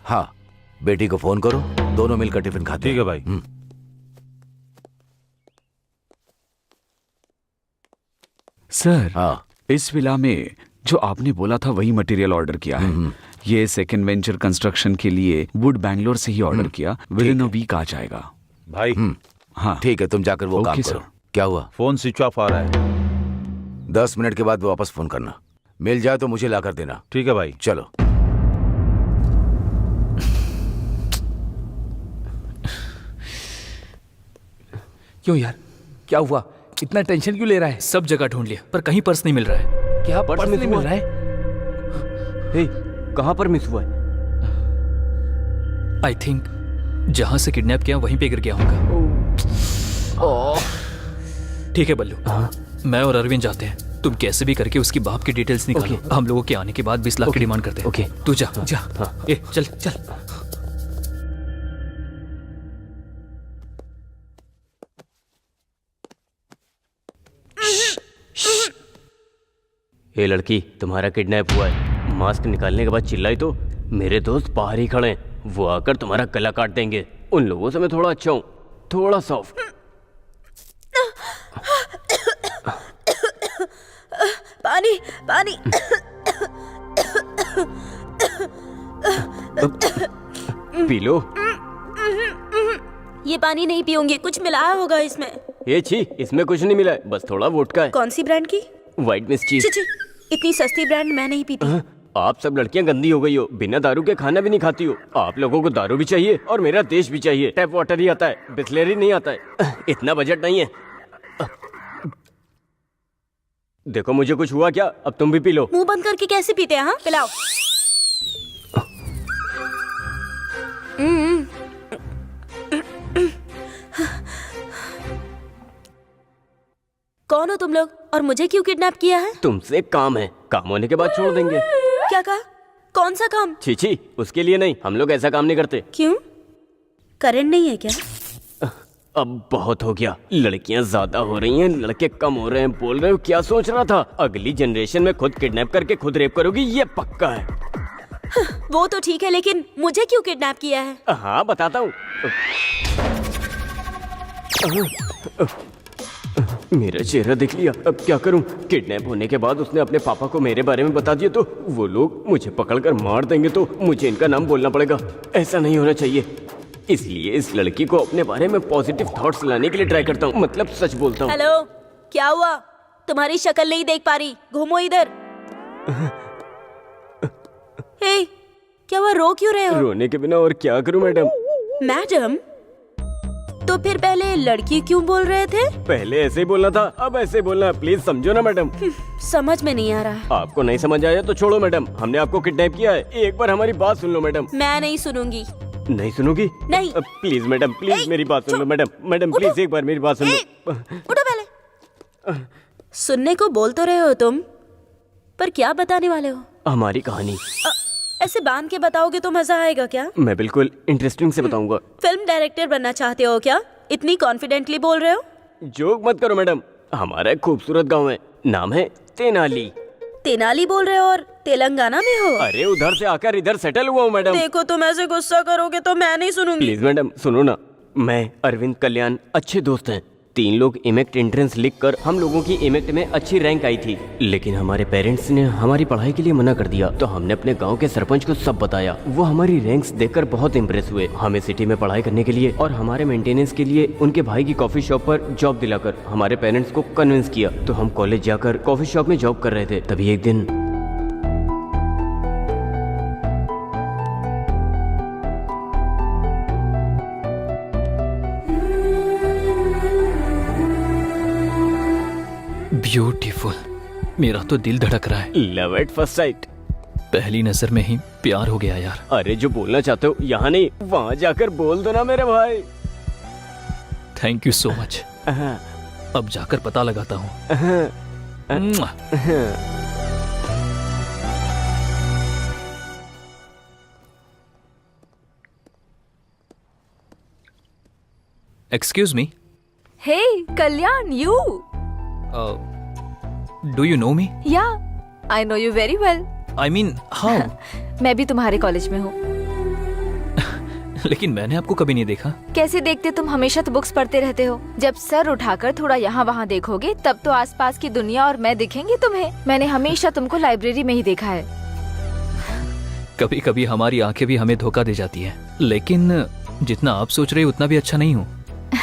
हाँ, बेटी को फोन करो, दोनों मिलकर टिफिन खाते हैं। ठीक है भाई। सर, हाँ, इस विला में जो आपने बोला था वही मटेरियल ऑर्डर किया है। ये सेकंड वेंचर कंस्ट्रक्शन के लिए वुड बैंगलोर से ही ऑर्डर किया। विद इन अ वीक आ जाएगा भाई। हाँ ठीक है, तुम जाकर वो काम सर। करो। क्या हुआ? फोन स्विच ऑफ आ रहा है। 10 मिनट के बाद वापस फोन करना। मिल जाए तो मुझे लाकर देना। ठीक है भाई। चलो। क्यों यार, क्या हुआ? इतना टेंशन क्यों ले रहा है? सब जगह ढूंढ लिया पर कहीं पर्स नहीं मिल रहा है। क्या पर्स नहीं मिल हुआ? रहा है? हे, कहाँ पर मिस हुआ है? आई थिंक जहाँ से किडनैप किया वहीं पे गिर गया होगा। ठीक है बल्लू, मैं और अरविंद जाते हैं। तुम कैसे भी करके उसकी बाप की डिटेल्स निकालो। हम लोगों के आने के बाद 20 लाख की डिमांड करते हैं। ओके। तू जा जा। ए चल चल। ये लड़की, तुम्हारा किडनैप हुआ है। मास्क निकालने के बाद चिल्लाई तो मेरे दोस्त बाहर ही खड़े हैं, वो आकर तुम्हारा गला काट देंगे। उन लोगों से मैं थोड़ा अच्छा हूँ, थोड़ा सॉफ्ट। पानी पानी। P low. ये पानी नहीं पीऊंगी, कुछ मिलाया होगा इसमें। ये छी, इसमें कुछ नहीं मिला है, बस थोड़ा वोडका है। कौन सी ब्रांड की? व्हाइट मिस चीज। छी, इतनी सस्ती ब्रांड मैं नहीं पीती। आप सब लड़कियां गंदी हो गई हो, बिना दारू के खाना भी नहीं खाती हो। आप लोगों को दारू भी चाहिए और मेरा देश भी चाहिए। टैप वाटर ही आता है, बिस्लेरी नहीं आता है। इतना बजट नहीं है। देखो मुझे कुछ हुआ क्या? अब तुम भी पी लो। मुंह बंद करके कैसे पीते हैं? हाँ, पिलाओ। कौन हो तुम लोग और मुझे क्यों किडनैप किया है? तुमसे काम है, काम होने के बाद छोड़ देंगे। क्या कहा? कौन सा काम? छी, उसके लिए नहीं, हम लोग ऐसा काम नहीं करते। क्यों? करंट नहीं है क्या? अब बहुत हो गया, लड़कियां ज्यादा हो रही हैं, लड़के कम हो रहे हैं। बोल रहे हो क्या सोच रहा था? अगली जनरेशन में खुद किडनैप करके खुद रेप करोगी, ये पक्का है। वो तो ठीक है, लेकिन मुझे क्यों किडनैप किया है? हाँ बताता हूँ। मेरा चेहरा देख लिया, अब क्या करूं? किडनैप होने के बाद उसने अपने पापा को मेरे बारे में बता दिया तो वो लोग मुझे पकड़कर मार देंगे, तो मुझे इनका नाम बोलना पड़ेगा। ऐसा नहीं होना चाहिए, इसलिए इस लड़की को अपने बारे में पॉजिटिव थॉट्स लाने के लिए ट्राई करता हूँ, मतलब सच बोलता हूँ। हेलो, क्या हुआ? तुम्हारी शक्ल नहीं देख पा रही, घूमो इधर। हे, क्या हुआ? रो क्यों रहे हो? रोने के बिना और क्या करूं मैडम? मैडम? तो फिर पहले लड़की क्यों बोल रहे थे? पहले ऐसे ही बोलना था, अब ऐसे ही बोलना है। प्लीज समझो ना मैडम। समझ में नहीं आ रहा। आपको नहीं समझ आया तो छोड़ो मैडम, हमने आपको किडनैप किया है। एक बार हमारी बात सुन लो मैडम। मैं नहीं सुनूंगी। नहीं सुनोगी? नहीं। प्लीज मैडम, प्लीज मेरी बात सुन लो मैडम। मैडम प्लीज एक बार मेरी बात सुन लो। उठो पहले। सुनने को बोल तो रहे हो तुम, पर क्या बताने वाले हो? हमारी कहानी। ऐसे बांध के बताओगे तो मजा आएगा क्या? मैं बिल्कुल इंटरेस्टिंग से बताऊंगा। फिल्म डायरेक्टर बनना चाहते हो क्या? इतनी कॉन्फिडेंटली बोल रहे हो। जोक मत करो मैडम, हमारा एक खूबसूरत गांव है, नाम है तेनाली। तेनाली बोल रहे हो और तेलंगाना में हो? अरे उधर से आकर इधर सेटल हुआ हूँ मैडम। देखो तुम ऐसे गुस्सा करोगे तो मैं नहीं सुनूंगी। प्लीज मैडम सुनो ना, मैं अरविंद कल्याण अच्छे दोस्त हैं। 3 लोग इमेक्ट एंट्रेंस लिख कर हम लोगों की इमेक्ट में अच्छी रैंक आई थी, लेकिन हमारे पेरेंट्स ने हमारी पढ़ाई के लिए मना कर दिया। तो हमने अपने गांव के सरपंच को सब बताया। वो हमारी रैंक्स देखकर बहुत इम्प्रेस हुए। हमें सिटी में पढ़ाई करने के लिए और हमारे मेंटेनेंस के लिए उनके भाई की कॉफी शॉप पर जॉब दिलाकर हमारे पेरेंट्स को कन्विंस किया। तो हम कॉलेज जाकर कॉफी शॉप में जॉब कर रहे थे, तभी एक दिन ब्यूटीफुल। मेरा तो दिल धड़क रहा है। Love at first sight. पहली नजर में ही प्यार हो गया यार। अरे जो बोलना चाहते हो यहाँ नहीं, वहाँ जाकर बोल दो ना मेरे भाई। Thank you so much. अब जाकर पता लगाता हूँ। Excuse me. Hey, Kalyan, you. Do you know me? Yeah, I know you very well. I mean how? मैं भी तुम्हारे कॉलेज में हूँ। लेकिन मैंने आपको कभी नहीं देखा। कैसे देखते? तुम हमेशा तो बुक्स पढ़ते रहते हो। जब सर उठाकर थोड़ा यहाँ वहाँ देखोगे तब तो आसपास की दुनिया और मैं दिखेंगे तुम्हें। मैंने हमेशा तुमको लाइब्रेरी में ही देखा है। कभी कभी हमारी आंखें भी हमें धोखा दे जाती है, लेकिन जितना आप सोच रहे हो उतना भी अच्छा नहीं हूँ।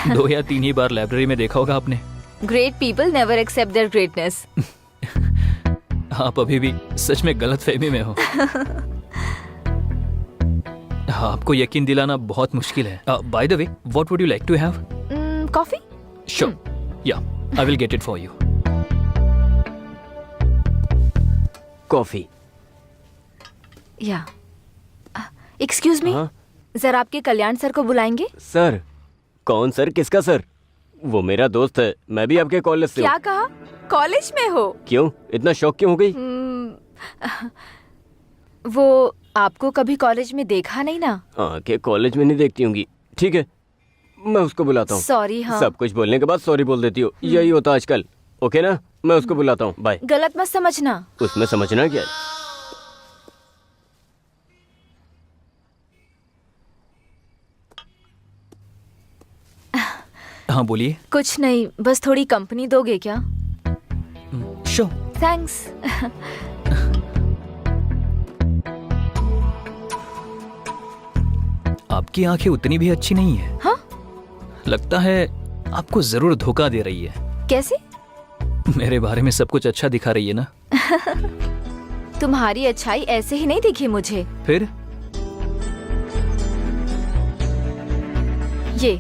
2 या 3 ही बार लाइब्रेरी में देखा होगा आपने। Great people never accept their greatness. आप अभी भी सच में गलत फहमी में हो। आपको यकीन दिलाना बहुत मुश्किल है। By the way, what would you like to have? Coffee? Sure, yeah I will get it for you. Coffee. Yeah excuse me, जरा आपके कल्याण सर को बुलाएंगे? सर? कौन सर? किसका सर? वो मेरा दोस्त है, मैं भी आपके कॉलेज से क्या कहा? कॉलेज में हो? क्यों? इतना शौक क्यों हो गई? वो आपको कभी कॉलेज में देखा नहीं ना? आके कॉलेज में नहीं देखती होंगी। ठीक है, मैं उसको बुलाता हूँ। सॉरी। हाँ, सब कुछ बोलने के बाद सॉरी बोल देती हो, यही होता आजकल। ओके ना, मैं उसको बुलाता हूँ। बाय। गलत मत समझना। उसमें समझना क्या है? हाँ बोलिए। कुछ नहीं, बस थोड़ी कंपनी दोगे क्या? शो। थैंक्स। आपकी आंखें उतनी भी अच्छी नहीं है। हाँ? लगता है आपको जरूर धोखा दे रही है। कैसे? मेरे बारे में सब कुछ अच्छा दिखा रही है ना। तुम्हारी अच्छाई ऐसे ही नहीं दिखी मुझे। फिर? ये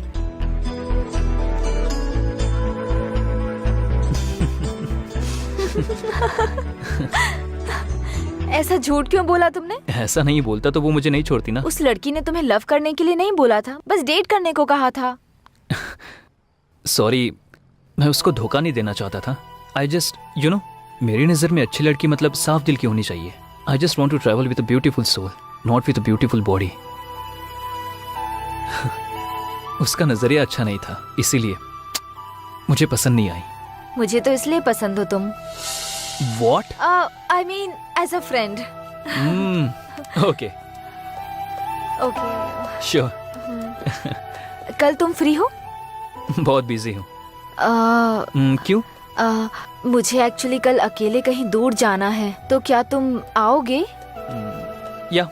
ऐसा झूठ क्यों बोला तुमने? ऐसा नहीं बोलता तो वो मुझे नहीं छोड़ती ना। उस लड़की ने तुम्हें लव करने के लिए नहीं बोला था, बस डेट करने को कहा था। सॉरी, मैं उसको धोखा नहीं देना चाहता था। आई जस्ट मेरी नजर में अच्छी लड़की मतलब साफ दिल की होनी चाहिए। I just want to travel with a beautiful soul, not with a beautiful body. उसका नजरिया अच्छा नहीं था, इसीलिए मुझे पसंद नहीं आई। मुझे तो इसलिए पसंद हो तुम। What? I mean as a friend. Okay. Okay. Sure. कल तुम फ्री हो? बहुत बिजी हूँ। क्यों? मुझे एक्चुअली कल अकेले कहीं दूर जाना है, तो क्या तुम आओगे? या।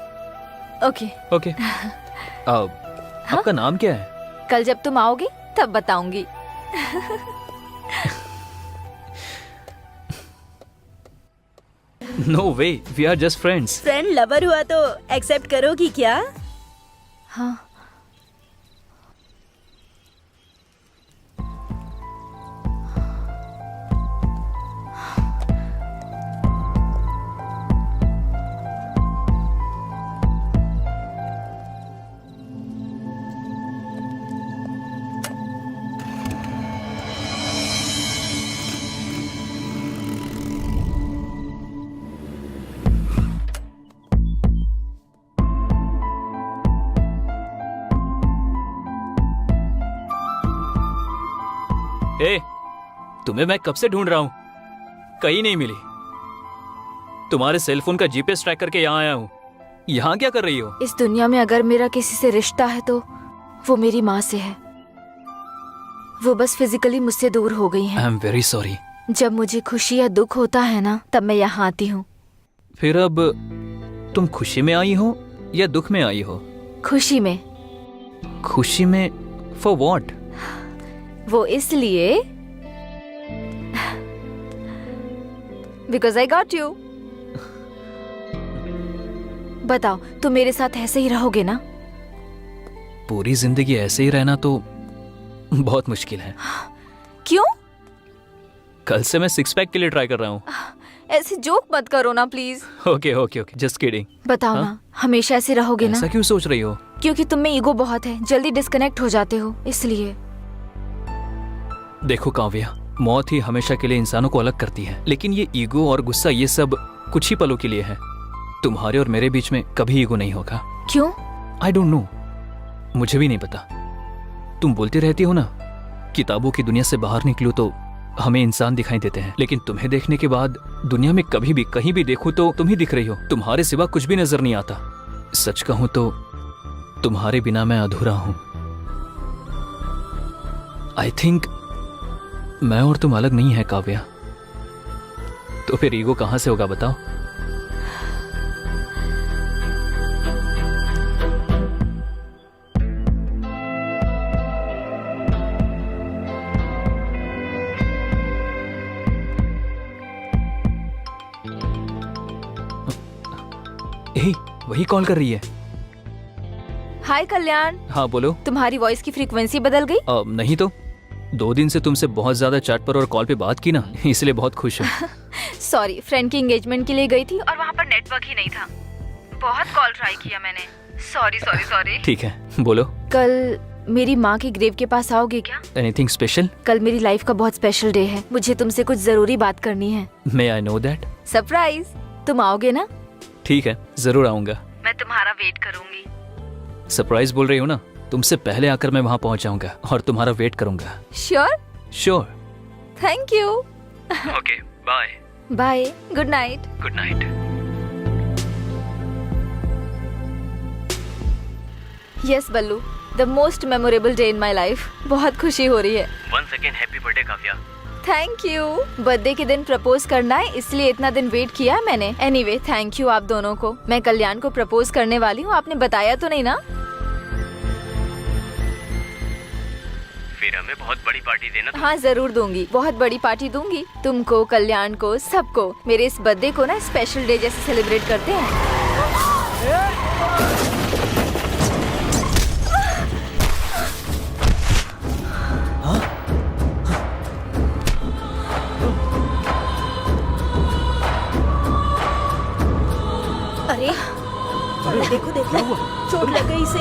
ओके। ओके। आपका नाम क्या है? कल जब तुम आओगे तब बताऊंगी। No way, we are just friends. Friend lover हुआ तो एक्सेप्ट करोगी क्या? हाँ। ए, तुम्हें मैं कब से ढूंढ रहा हूँ, कहीं नहीं मिली। तुम्हारे सेल फोन का जीपीएस ट्रैक करके यहाँ आया हूँ। यहाँ क्या कर रही हो? इस दुनिया में अगर मेरा किसी से रिश्ता है तो वो मेरी माँ से है। वो बस फिजिकली मुझसे दूर हो गई हैं। I am very sorry. जब मुझे खुशी या दुख होता है ना, तब मैं यहाँ आती हूँ। फिर अब तुम खुशी में आई हो या दुख में आई हो? खुशी में। खुशी में? For what? वो इसलिए बिकॉज आई गॉट यू। बताओ, तुम मेरे साथ ऐसे ही रहोगे ना? पूरी जिंदगी ऐसे ही रहना तो बहुत मुश्किल है। क्यों? कल से मैं सिक्स पैक के लिए ट्राई कर रहा हूँ। ऐसे जोक मत करो ना please. Okay okay okay, just kidding. बताओ ना, हमेशा ऐसे रहोगे ना? ऐसा क्यों सोच रही हो? क्योंकि तुम में ईगो बहुत है, जल्दी डिस्कनेक्ट हो जाते हो, इसलिए। देखो काव्या, मौत ही हमेशा के लिए इंसानों को अलग करती है, लेकिन ये ईगो और गुस्सा ये सब कुछ ही पलों के लिए है। तुम्हारे और मेरे बीच में कभी ईगो नहीं होगा। क्यों? आई डोंट नो, मुझे भी नहीं पता। तुम बोलती रहती हो ना, किताबों की दुनिया से बाहर निकलो तो हमें इंसान दिखाई देते हैं, लेकिन तुम्हें देखने के बाद दुनिया में कभी भी कहीं भी देखूं तो तुम ही दिख रही हो। तुम्हारे सिवा कुछ भी नजर नहीं आता। सच कहूं तो तुम्हारे बिना मैं अधूरा हूं। आई थिंक मैं और तुम अलग नहीं है काव्या। तो फिर ईगो कहां से होगा बताओ? वही कॉल कर रही है। हाय कल्याण। हाँ बोलो। तुम्हारी वॉइस की फ्रीक्वेंसी बदल गई? नहीं तो 2 दिन से तुमसे बहुत ज्यादा चैट पर और कॉल पे बात की ना, इसलिए बहुत खुश हूँ। सॉरी, फ्रेंड की एंगेजमेंट के लिए गई थी और वहाँ पर नेटवर्क ही नहीं था। बहुत कॉल ट्राई किया मैंने। सॉरी। ठीक है, बोलो। कल मेरी माँ के ग्रेव के पास आओगे क्या? Anything special? कल मेरी लाइफ का बहुत स्पेशल डे है, मुझे तुमसे कुछ जरूरी बात करनी है। मे आई नो दैट? सरप्राइज। तुम आओगे ना? ठीक है, जरूर आऊंगा। मैं तुम्हारा वेट करूंगी। सरप्राइज बोल रही हो ना, तुमसे पहले आकर मैं वहाँ पहुँच जाऊंगा और तुम्हारा वेट करूंगा। Sure? Sure. Thank you. Okay, bye. Bye, good night. Good night. Yes Ballu, the most memorable day in my life. बहुत खुशी हो रही है। Once again, happy birthday, Kavya. Thank you. Birthday के दिन प्रपोज करना है, इसलिए इतना दिन वेट किया मैंने। एनीवे, थैंक यू आप दोनों को। मैं कल्याण को प्रपोज करने वाली हूँ, आपने बताया तो नहीं ना? फिर हमें बहुत बड़ी पार्टी देना। हाँ जरूर दूंगी, बहुत बड़ी पार्टी दूंगी। तुमको, कल्याण को, सबको। मेरे इस बर्थडे को ना स्पेशल डे जैसे सेलिब्रेट करते हैं। अरे देखो चोट लग गई इसे।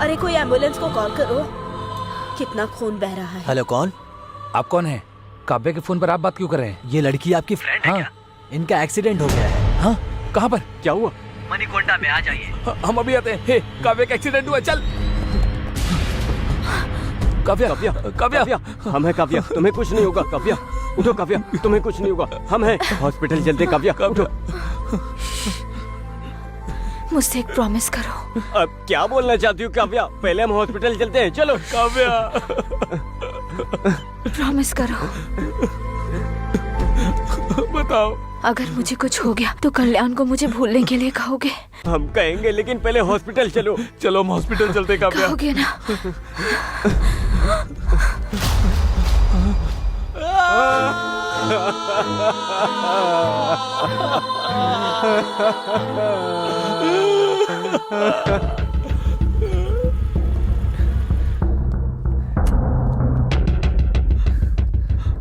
अरे कोई एम्बुलेंस को कॉल करो। कितना खून बह रहा है। हेलो, कौन? आप कौन है? काव्या के फोन पर आप बात क्यों कर रहे हैं? ये लड़की आपकी फ्रेंड है क्या? इनका एक्सीडेंट हो गया है। हाँ, कहाँ पर? क्या हुआ? मणिकोंडा में आ जाइए। हम अभी आते हैं। हे, काव्या का एक्सीडेंट हुआ, चल। काव्या, काव्या, हम है काव्या, तुम्हें कुछ नहीं होगा। काव्या उठो, काव्या तुम्हें कुछ नहीं होगा, हम हैं। हॉस्पिटल चलते। काव्या उठो। मुझसे एक प्रॉमिस करो। अब क्या बोलना चाहती हो काव्या? पहले हम हॉस्पिटल चलते हैं, चलो। काव्या, प्रॉमिस करो। बताओ। अगर मुझे कुछ हो गया तो कल्याण को मुझे भूलने के लिए कहोगे? हम कहेंगे, लेकिन पहले हॉस्पिटल चलो। चलो, हम हॉस्पिटल चलते हैं काव्या। कहोगे ना?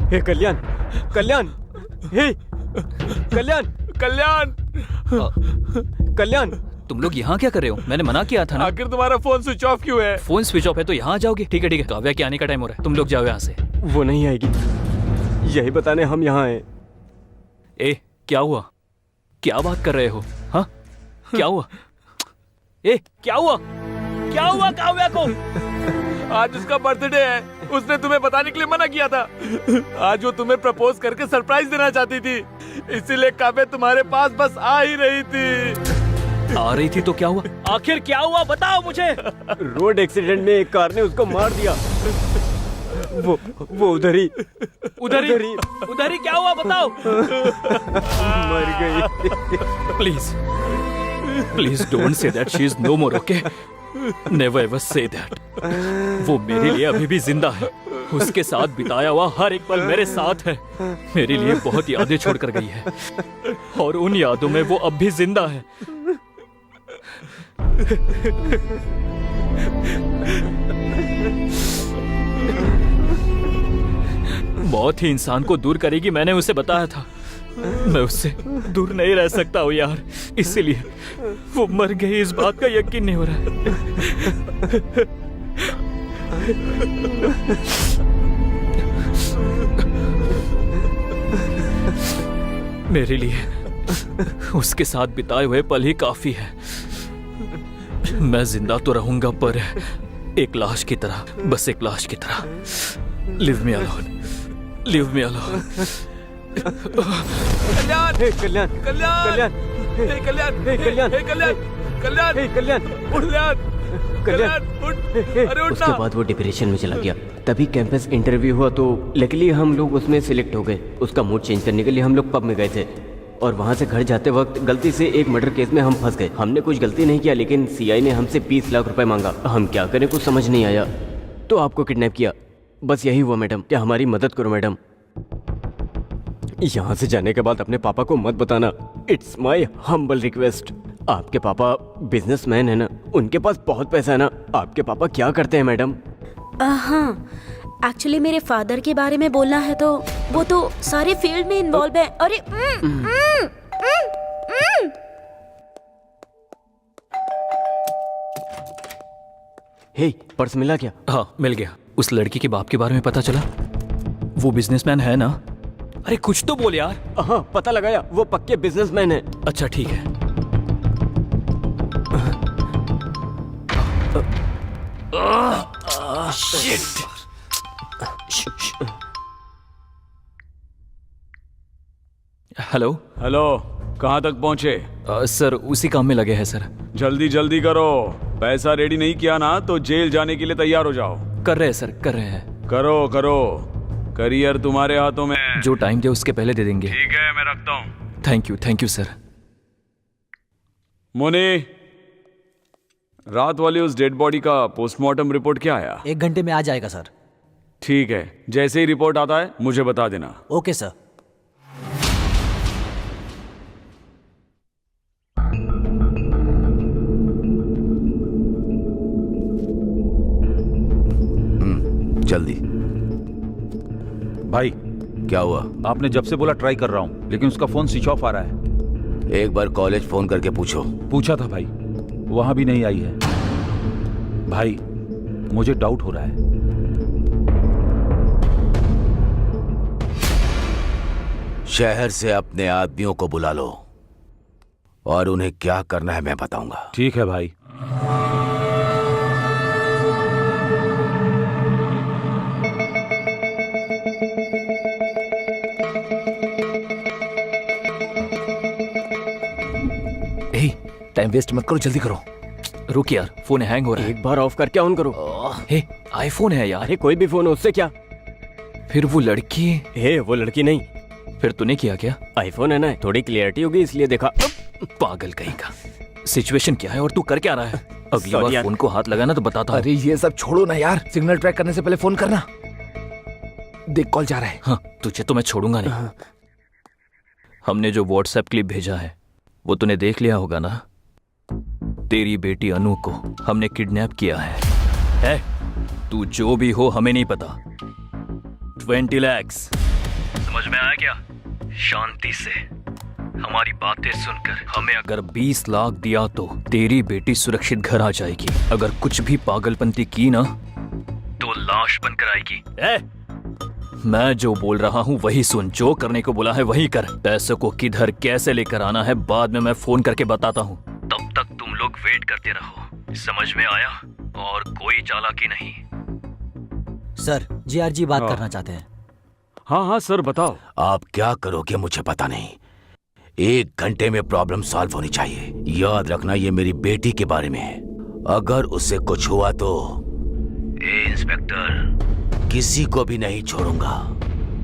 हे कल्याण, कल्याण, हे कल्याण, कल्याण, कल्याण। तुम लोग यहाँ क्या कर रहे हो? मैंने मना किया था ना। आखिर तुम्हारा फोन स्विच ऑफ क्यों है? फोन स्विच ऑफ है तो यहाँ आ जाओगे। ठीक है, काव्या के आने का टाइम हो रहा है, तुम लोग जाओ यहाँ से। वो नहीं आएगी, यही बताने हम यहाँ आए। ए, क्या हुआ? क्या बात कर रहे हो? हाँ, क्या हुआ? ए, क्या हुआ? क्या हुआ काव्या को? आज उसका बर्थडे है, उसने तुम्हें बताने के लिए मना किया था। आज वो तुम्हें प्रपोज करके सरप्राइज देना चाहती थी, इसीलिए काव्या तुम्हारे पास बस आ ही रही थी। आ रही थी तो क्या हुआ? आखिर क्या हुआ, बताओ मुझे। रोड एक्सीडेंट में एक कार ने उसको मार दिया। वो उधर ही क्या हुआ, बताओ। मर गई। Please don't say that, she is no more, okay? Never ever say that. वो मेरे लिए अभी भी जिंदा है। उसके साथ बिताया हुआ हर एक पल मेरे साथ है। मेरे लिए बहुत यादें छोड़कर गई है और उन यादों में वो अब भी जिंदा है। मौत ही इंसान को दूर करेगी, मैंने उसे बताया था। मैं उससे दूर नहीं रह सकता हूँ यार, इसीलिए वो मर गई, इस बात का यकीन नहीं हो रहा है। मेरे लिए उसके साथ बिताए हुए पल ही काफी है। मैं जिंदा तो रहूंगा, पर एक लाश की तरह, बस एक लाश की तरह। Leave me alone, leave me alone. Kalyan, Kalyan, Kalyan, Kalyan, Kalyan, Kalyan, Kalyan, Kalyan, Kalyan, Kalyan, उठ, अरे उठ उसके ना। बाद वो डिप्रेशन में चला गया। तभी कैंपस इंटरव्यू हुआ तो लकीली हम लोग उसमें सिलेक्ट हो गए। उसका मूड चेंज करने के लिए हम लोग पब में गए थे और वहाँ से घर जाते वक्त गलती से एक मर्डर केस में हम फंस गए। हमने कुछ गलती नहीं किया, लेकिन सीआई ने हमसे 20 लाख रुपए मांगा। हम क्या करें, कुछ समझ नहीं आया तो आपको किडनैप किया। बस यही हुआ मैडम, क्या हमारी मदद करो मैडम। यहाँ से जाने के बाद अपने पापा को मत बताना, इट्स माई हम्बल रिक्वेस्ट। आपके पापा बिजनेसमैन है ना, उनके पास बहुत पैसा है ना। आपके पापा क्या करते हैं मैडम? हाँ, एक्चुअली मेरे फादर के बारे में बोलना है तो वो तो सारे फील्ड में इन्वॉल्व है। अरे हे, पर्स मिला क्या? हाँ मिल गया। उस लड़की के बाप के बारे में पता चला? वो बिजनेसमैन है ना? अरे कुछ तो बोल यार। हाँ पता लगाया, वो पक्के बिजनेसमैन है। अच्छा ठीक है। हेलो हेलो, कहाँ तक पहुँचे? सर उसी काम में लगे हैं सर। जल्दी जल्दी करो, पैसा रेडी नहीं किया ना तो जेल जाने के लिए तैयार हो जाओ। कर रहे हैं सर, कर रहे हैं। करो करो, करियर तुम्हारे हाथों में है। जो टाइम दे उसके पहले दे देंगे। ठीक है, मैं रखता हूँ। Thank you sir. मोनी, रात वाली उस डेड बॉडी का पोस्टमार्टम रिपोर्ट क्या आया? 1 घंटे में आ जाएगा सर। ठीक है, जैसे ही रिपोर्ट आता है मुझे बता देना। Okay sir. जल्दी। भाई क्या हुआ? आपने जब से बोला ट्राई कर रहा हूँ, लेकिन उसका फोन स्विच ऑफ आ रहा है। एक बार कॉलेज फोन करके पूछो। पूछा था भाई, वहां भी नहीं आई है। भाई मुझे डाउट हो रहा है। शहर से अपने आदमियों को बुला लो और उन्हें क्या करना है मैं बताऊंगा। ठीक है भाई। टाइम वेस्ट मत करो, जल्दी करो। रुक यार, फोन हैंग हो रहा है। एक बार ऑफ करके ऑन करो। हे, आईफोन है यार। अरे कोई भी फोन हो, उससे क्या? फिर वो लड़की? हे, वो लड़की नहीं। फिर तूने किया क्या? आईफोन है ना, थोड़ी क्लियरिटी होगी इसलिए देखा। पागल कहीं का। सिचुएशन क्या है और तू कर क्या रहा है? अगली बार फोन को हाथ लगाना तो बताता हूँ। अरे ये सब छोड़ो ना यार, सिग्नल ट्रैक करने से पहले फोन करना। देख कॉल जा रहा है। हाँ, तुझे तो मैं छोड़ूंगा नहीं। हमने जो व्हाट्सएप क्लिप भेजा है वो तूने देख लिया होगा ना? तेरी बेटी अनु को हमने किडनैप किया है। तू जो भी हो हमें नहीं पता। 20 लाख। समझ में आया क्या? शांति से हमारी बातें सुनकर हमें अगर 20 लाख दिया तो तेरी बेटी सुरक्षित घर आ जाएगी। अगर कुछ भी पागलपंती की ना तो लाश बनकर आएगी। मैं जो बोल रहा हूँ वही सुन, जो करने को बोला है वही कर। पैसों को किधर कैसे लेकर आना है बाद में मैं फोन करके बताता हूँ। तब तक तुम लोग वेट करते रहो। समझ में आया? और कोई चालाकी नहीं। सर, जीआरजी बात करना चाहते हैं। हाँ हाँ सर, बताओ। आप क्या करोगे मुझे पता नहीं। 1 घंटे में प्रॉब्लम सॉल्व होनी चाहिए। याद रखना ये मेरी बेटी के बारे में है। अगर उससे कुछ हुआ तो इंस्पेक्टर किसी को भी नहीं छोड़ूंगा।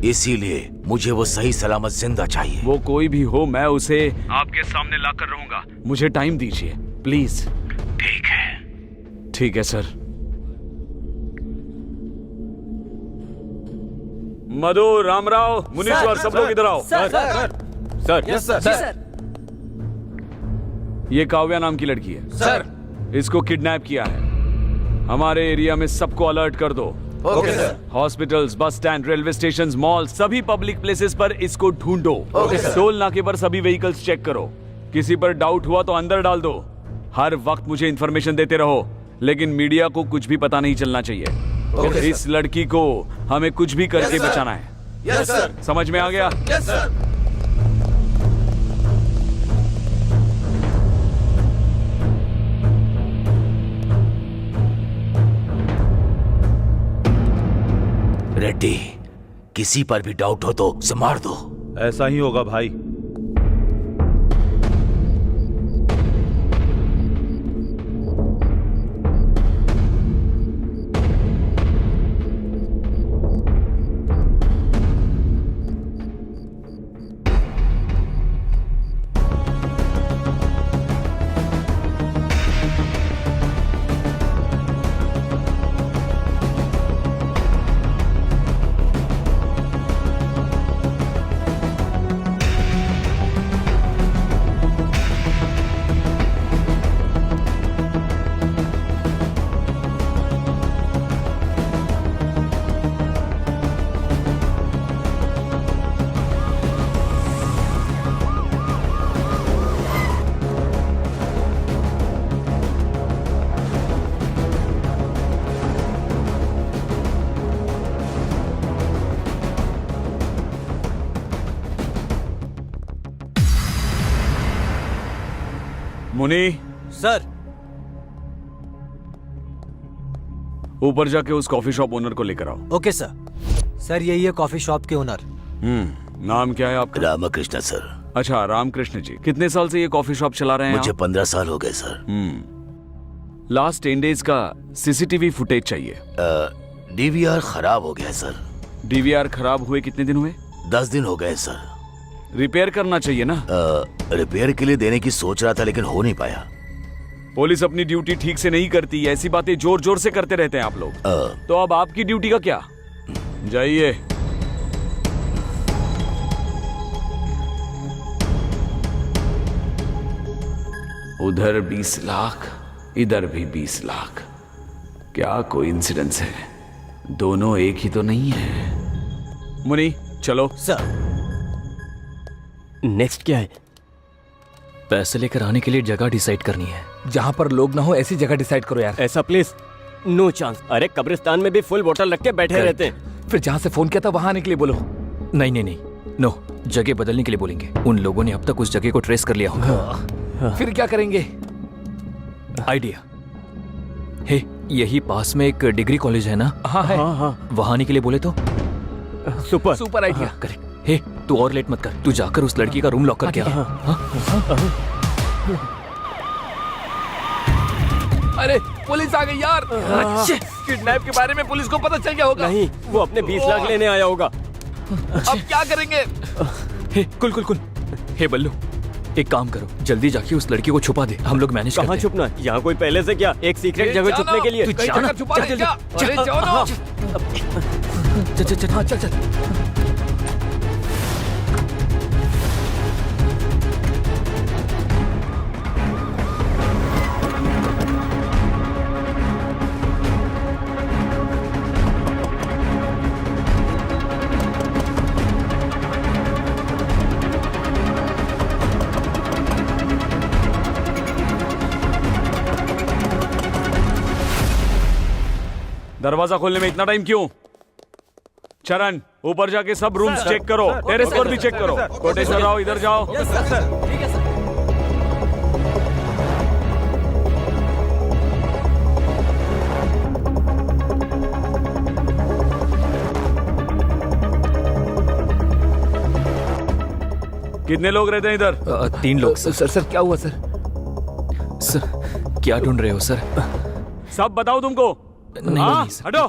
इसीलिए मुझे वो सही सलामत जिंदा चाहिए। वो कोई भी हो, मैं उसे आपके सामने लाकर रहूंगा। मुझे टाइम दीजिए प्लीज। ठीक है। ठीक है सर। मधु, रामराव, मुनीश्वर, सब लोग इधर आओ। Sir, yes sir. ये काव्या नाम की लड़की है सर। इसको किडनैप किया है। हमारे एरिया में सबको अलर्ट कर दो। Okay sir. Hospitals, bus stand, railway station, mall, सभी पब्लिक प्लेसेस पर इसको ढूंढो। Okay sir. टोल नाके पर सभी व्हीकल्स चेक करो। किसी पर डाउट हुआ तो अंदर डाल दो। हर वक्त मुझे इंफॉर्मेशन देते रहो, लेकिन मीडिया को कुछ भी पता नहीं चलना चाहिए। इस लड़की को हमें कुछ भी करके बचाना है। Yes sir. समझ में आ गया? Yes sir. रेड्डी, किसी पर भी डाउट हो तो उसे मार दो। ऐसा ही होगा भाई। मुनी, सर। ऊपर जाके उस कॉफी शॉप ओनर को लेकर आओ। Okay sir. सर यही है कॉफी शॉप के ओनर। नाम क्या है आपका? रामकृष्ण सर। अच्छा, रामकृष्ण जी। कितने साल से ये कॉफी शॉप चला रहे हैं? मुझे 15 साल हो गए सर। लास्ट 10 डेज का सीसीटीवी फुटेज चाहिए। डीवीआर खराब हो गया सर। डीवीआर खराब हुए कितने दिन हुए? 10 दिन हो गए सर। रिपेयर करना चाहिए ना। रिपेयर के लिए देने की सोच रहा था लेकिन हो नहीं पाया। पुलिस अपनी ड्यूटी ठीक से नहीं करती, ऐसी बातें जोर जोर से करते रहते हैं आप लोग। तो अब आपकी ड्यूटी का क्या? जाइए। उधर 20 लाख, इधर भी 20 लाख। क्या कोइंसिडेंस है, दोनों एक ही तो नहीं है। मुनी चलो। सर। नेक्स्ट क्या है? पैसे लेकर आने के लिए जगह डिसाइड करनी है। जहाँ पर लोग ना हो ऐसी जगह डिसाइड करो यार। ऐसा प्लीज नो चांस। अरे कब्रिस्तान में भी फुल बोतल रख के बैठे रहते हैं। फिर जहाँ से फोन किया था वहां आने के लिए बोलो। नहीं नहीं नहीं, नो, जगह बदलने के लिए बोलेंगे। उन लोगों ने अब तक उस जगह को ट्रेस कर लिया होगा। फिर क्या करेंगे? आइडिया हे, यही पास में एक डिग्री कॉलेज है ना? हाँ है। वहां आने के लिए बोले तो सुपर आइडिया। करेक्ट। हे, तू और लेट मत कर, तू जाकर उस लड़की का रूम लॉक करके आ। अरे पुलिस आ गई यार। किडनैप के बारे में पुलिस को पता चल गया होगा। नहीं, वो अपने 20 लाख लेने आया होगा। अब क्या करेंगे? हे कुल, हे बल्लू, एक काम करो, जल्दी जाके उस लड़की को छुपा दे, हम लोग मैनेज करते हैं। कहाँ छुपना? यहाँ कोई पहले से क्या एक सीक्रेट जगह छुपने के लिए? तू जाना, चल। दरवाजा खोलने में इतना टाइम क्यों? चरण, ऊपर जाके सब रूम्स चेक करो, टेरेस पर भी चेक करो। कोटेश्वर राव, इधर जाओ। कितने लोग रहते हैं इधर? 3 लोग। सर क्या हुआ सर? सर क्या ढूंढ रहे हो सर? सब बताओ तुमको। नहीं सर। हटो।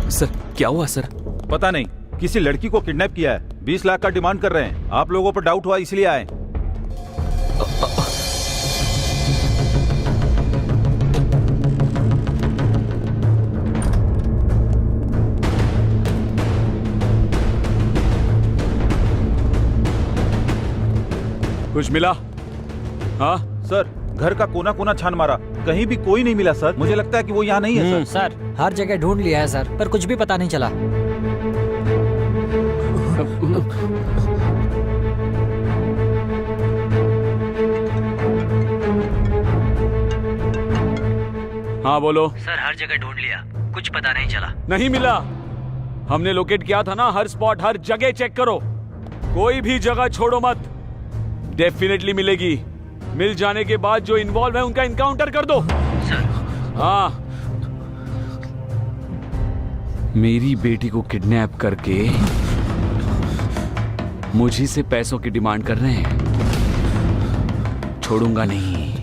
सर क्या हुआ सर? पता नहीं, किसी लड़की को किडनैप किया है, 20 लाख का डिमांड कर रहे हैं। आप लोगों पर डाउट हुआ इसलिए आए। कुछ मिला? हाँ सर, घर का कोना कोना छान मारा, कहीं भी कोई नहीं मिला सर। मुझे लगता है कि वो यहाँ नहीं है सर। सर हर जगह ढूंढ लिया है सर, पर कुछ भी पता नहीं चला। हाँ बोलो। सर हर जगह ढूंढ लिया, कुछ पता नहीं चला। नहीं मिला? हमने लोकेट किया था ना, हर स्पॉट हर जगह चेक करो, कोई भी जगह छोड़ो मत। डेफिनेटली मिलेगी। मिल जाने के बाद जो इन्वॉल्व है उनका इनकाउंटर कर दो। सर। हाँ, मेरी बेटी को किडनैप करके मुझी से पैसों की डिमांड कर रहे हैं। छोड़ूंगा नहीं।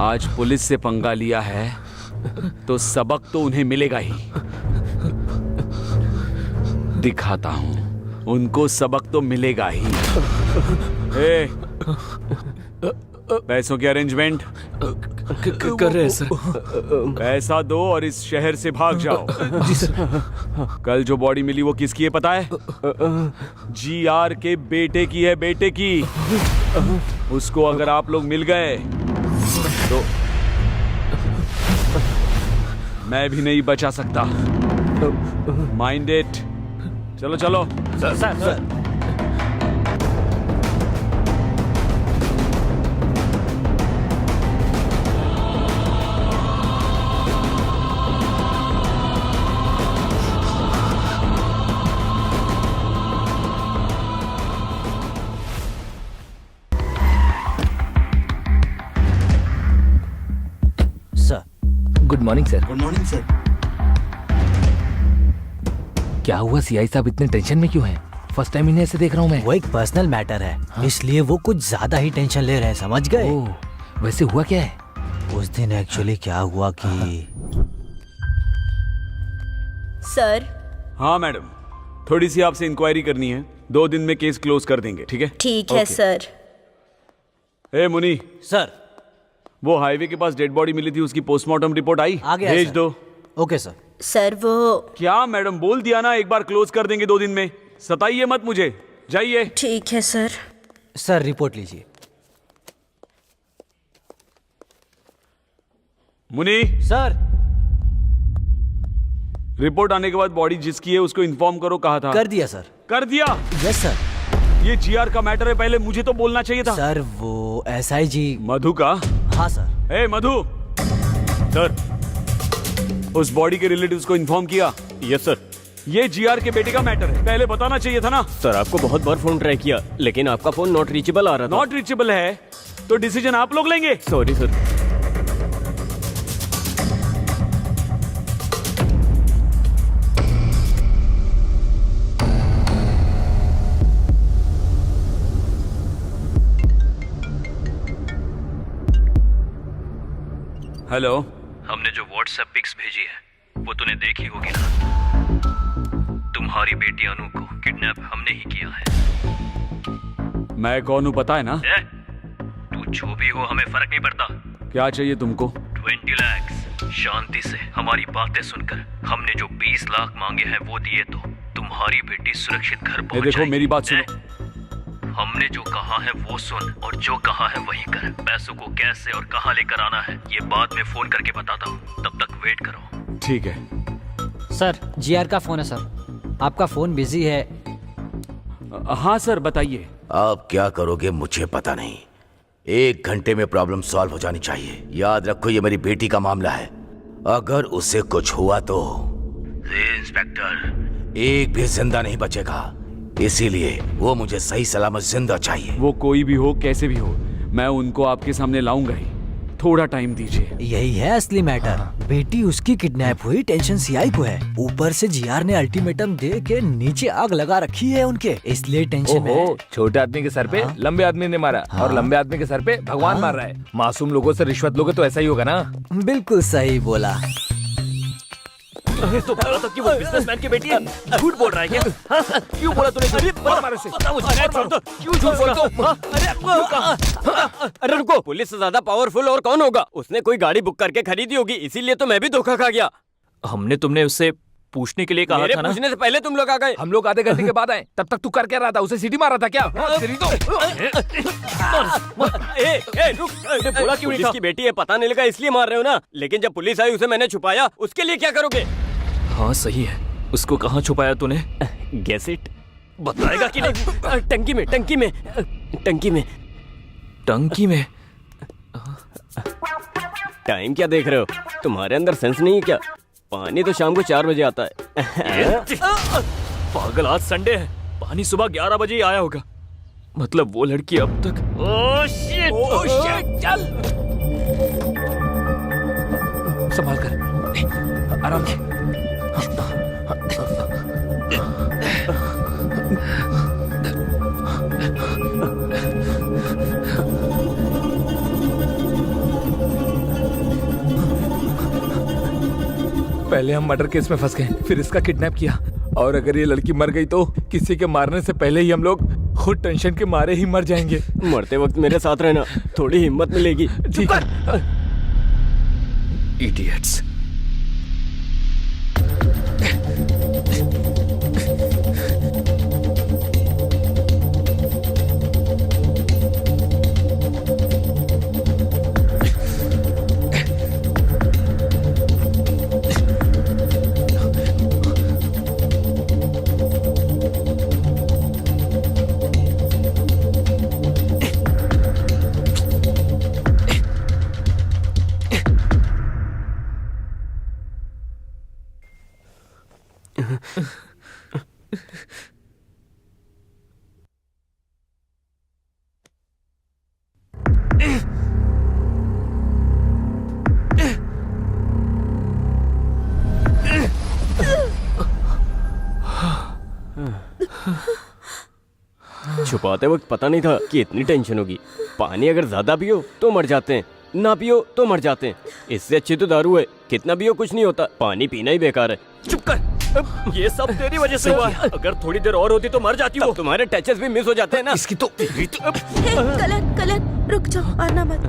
आज पुलिस से पंगा लिया है तो सबक तो उन्हें मिलेगा ही। दिखाता हूं, उनको सबक तो मिलेगा ही। पैसों की अरेंजमेंट कर रहे हैं सर। पैसा दो और इस शहर से भाग जाओ। जी सर। कल जो बॉडी मिली वो किसकी है पता है? GR के बेटे की है, बेटे की। उसको अगर आप लोग मिल गए तो मैं भी नहीं बचा सकता। Mind it. चलो चलो। Sir. Good morning sir. Good morning sir. क्या हुआ सीआई साहब इतने टेंशन में क्यों हैं? फर्स्ट टाइम इन्हें ऐसे देख रहा हूँ मैं। वो एक पर्सनल मैटर है, इसलिए वो कुछ ज्यादा ही टेंशन ले रहे हैं, समझ गए? वैसे हुआ क्या है? उस दिन एक्चुअली क्या हुआ कि सर। हाँ मैडम, थोड़ी सी आपसे इंक्वायरी करनी है। 2 दिन में केस क्लोज कर देंगे, ठीक है? ठीक है सर। ए मुनी सर, वो हाईवे के पास डेड बॉडी मिली थी, उसकी पोस्टमार्टम रिपोर्ट आई? आ गया भेज सर। दो। Okay sir. सर वो क्या मैडम, बोल दिया ना एक बार क्लोज कर देंगे 2 दिन में। सताइए मत मुझे, जाइए। ठीक है सर। सर रिपोर्ट लीजिए। मुनी सर, रिपोर्ट आने के बाद बॉडी जिसकी है उसको इन्फॉर्म करो। कहा था? कर दिया सर। कर दिया? Yes sir. ये जीआर का मैटर है, पहले मुझे तो बोलना चाहिए था। सर वो एसआईजी मधु का? हाँ सर। ए मधु। सर, उस बॉडी के रिलेटिव्स को इन्फॉर्म किया? Yes sir. ये जीआर के बेटे का मैटर है, पहले बताना चाहिए था ना। सर आपको बहुत बार फोन ट्राई किया, लेकिन आपका फोन नॉट रीचेबल आ रहा था। नॉट रीचेबल है तो डिसीजन आप लोग लेंगे। Sorry sir. हेलो। हमने जो व्हाट्सएप पिक्स भेजी है वो तूने देखी होगी ना। तुम्हारी बेटी अनु को किडनैप हमने ही किया है। मैं कौन हूँ पता है ना? तू जो भी हो हमें फर्क नहीं पड़ता। क्या चाहिए तुमको? 20 लाख। शांति से हमारी बातें सुनकर हमने जो 20 लाख मांगे हैं वो दिए तो तुम्हारी बेटी सुरक्षित घर पहुंच देखो जाएगी। मेरी बात सुनो। हमने जो कहा है वो सुन और जो कहा है वही कर। पैसों को कैसे और कहाँ लेकर आना है ये बाद में फोन करके बताता हूँ, तब तक वेट करो। ठीक है। सर जीआर का फोन है सर, आपका फोन बिजी है। हाँ सर बताइए। आप क्या करोगे मुझे पता नहीं, 1 घंटे में प्रॉब्लम सॉल्व हो जानी चाहिए। याद रखो ये मेरी बेटी का मामला है, अगर उसे कुछ हुआ तो इंस्पेक्टर एक भी जिंदा नहीं बचेगा, इसीलिए वो मुझे सही सलामत जिंदा चाहिए। वो कोई भी हो कैसे भी हो, मैं उनको आपके सामने लाऊंगा ही। थोड़ा टाइम दीजिए। यही है असली मैटर। बेटी उसकी किडनैप हुई, टेंशन सीआई को है। ऊपर से जीआर ने अल्टीमेटम दे के नीचे आग लगा रखी है उनके, इसलिए टेंशन में है। छोटे आदमी के सर पे लंबे आदमी ने मारा और लंबे आदमी के सर पे भगवान मार रहा है। मासूम लोगों से रिश्वत लोगे तो ऐसा ही होगा ना। बिल्कुल सही बोला। तो बोला था कि वो बिजनेसमैन की बेटी है। झूठ बोल रहा है क्या? क्यों बोला तूने? अरे क्यों झूठ बोला? अरे रुको, पुलिस से ज्यादा पावरफुल और कौन होगा? उसने कोई गाड़ी बुक करके खरीदी होगी, इसीलिए तो मैं भी धोखा खा गया। हमने तुमने उससे पूछने के लिए कहा था ना। पूछने से पहले तुम लोग आ गए। हम लोग आधे घंटे के बाद आए, तब तक तू कर क्या रहा था? उसे सीटी मारा था क्या? रुक, बोला क्यों नहीं था? की बेटी है पता नहीं लगा इसलिए मार रहे हो ना, लेकिन जब पुलिस आई उसे मैंने छुपाया, उसके लिए क्या करोगे? हाँ सही है, उसको कहाँ छुपाया तूने? Guess it. बताएगा कि नहीं? टंकी में, टंकी में, टंकी में। टंकी में? टाइम क्या देख रहे हो? तुम्हारे अंदर सेंस नहीं है क्या? पानी तो शाम को 4 बजे आता है। पागल, आज संडे है, पानी सुबह 11 बजे ही आया होगा। मतलब वो लड़की अब तक। ओह शिट, चल। संभाल कर, आराम से। पहले हम मर्डर केस में फंस गए, फिर इसका किडनैप किया, और अगर ये लड़की मर गई तो किसी के मारने से पहले ही हम लोग खुद टेंशन के मारे ही मर जाएंगे। मरते वक्त मेरे साथ रहना, थोड़ी हिम्मत मिलेगी। ठीक है। इडियट्स। छुपाते वक्त पता नहीं था कि इतनी टेंशन होगी। पानी अगर ज्यादा पियो तो मर जाते हैं, ना पियो तो मर जाते हैं। इससे अच्छी तो दारू है, कितना पियो कुछ नहीं होता, पानी पीना ही बेकार है। चुप कर, ये सब तेरी वजह से हुआ है। अगर थोड़ी देर और होती तो मर जाती हो। तुम्हारे टचेस भी मिस हो जाते हैं ना। इसकी तो कलन रुक जाओ, आना मत।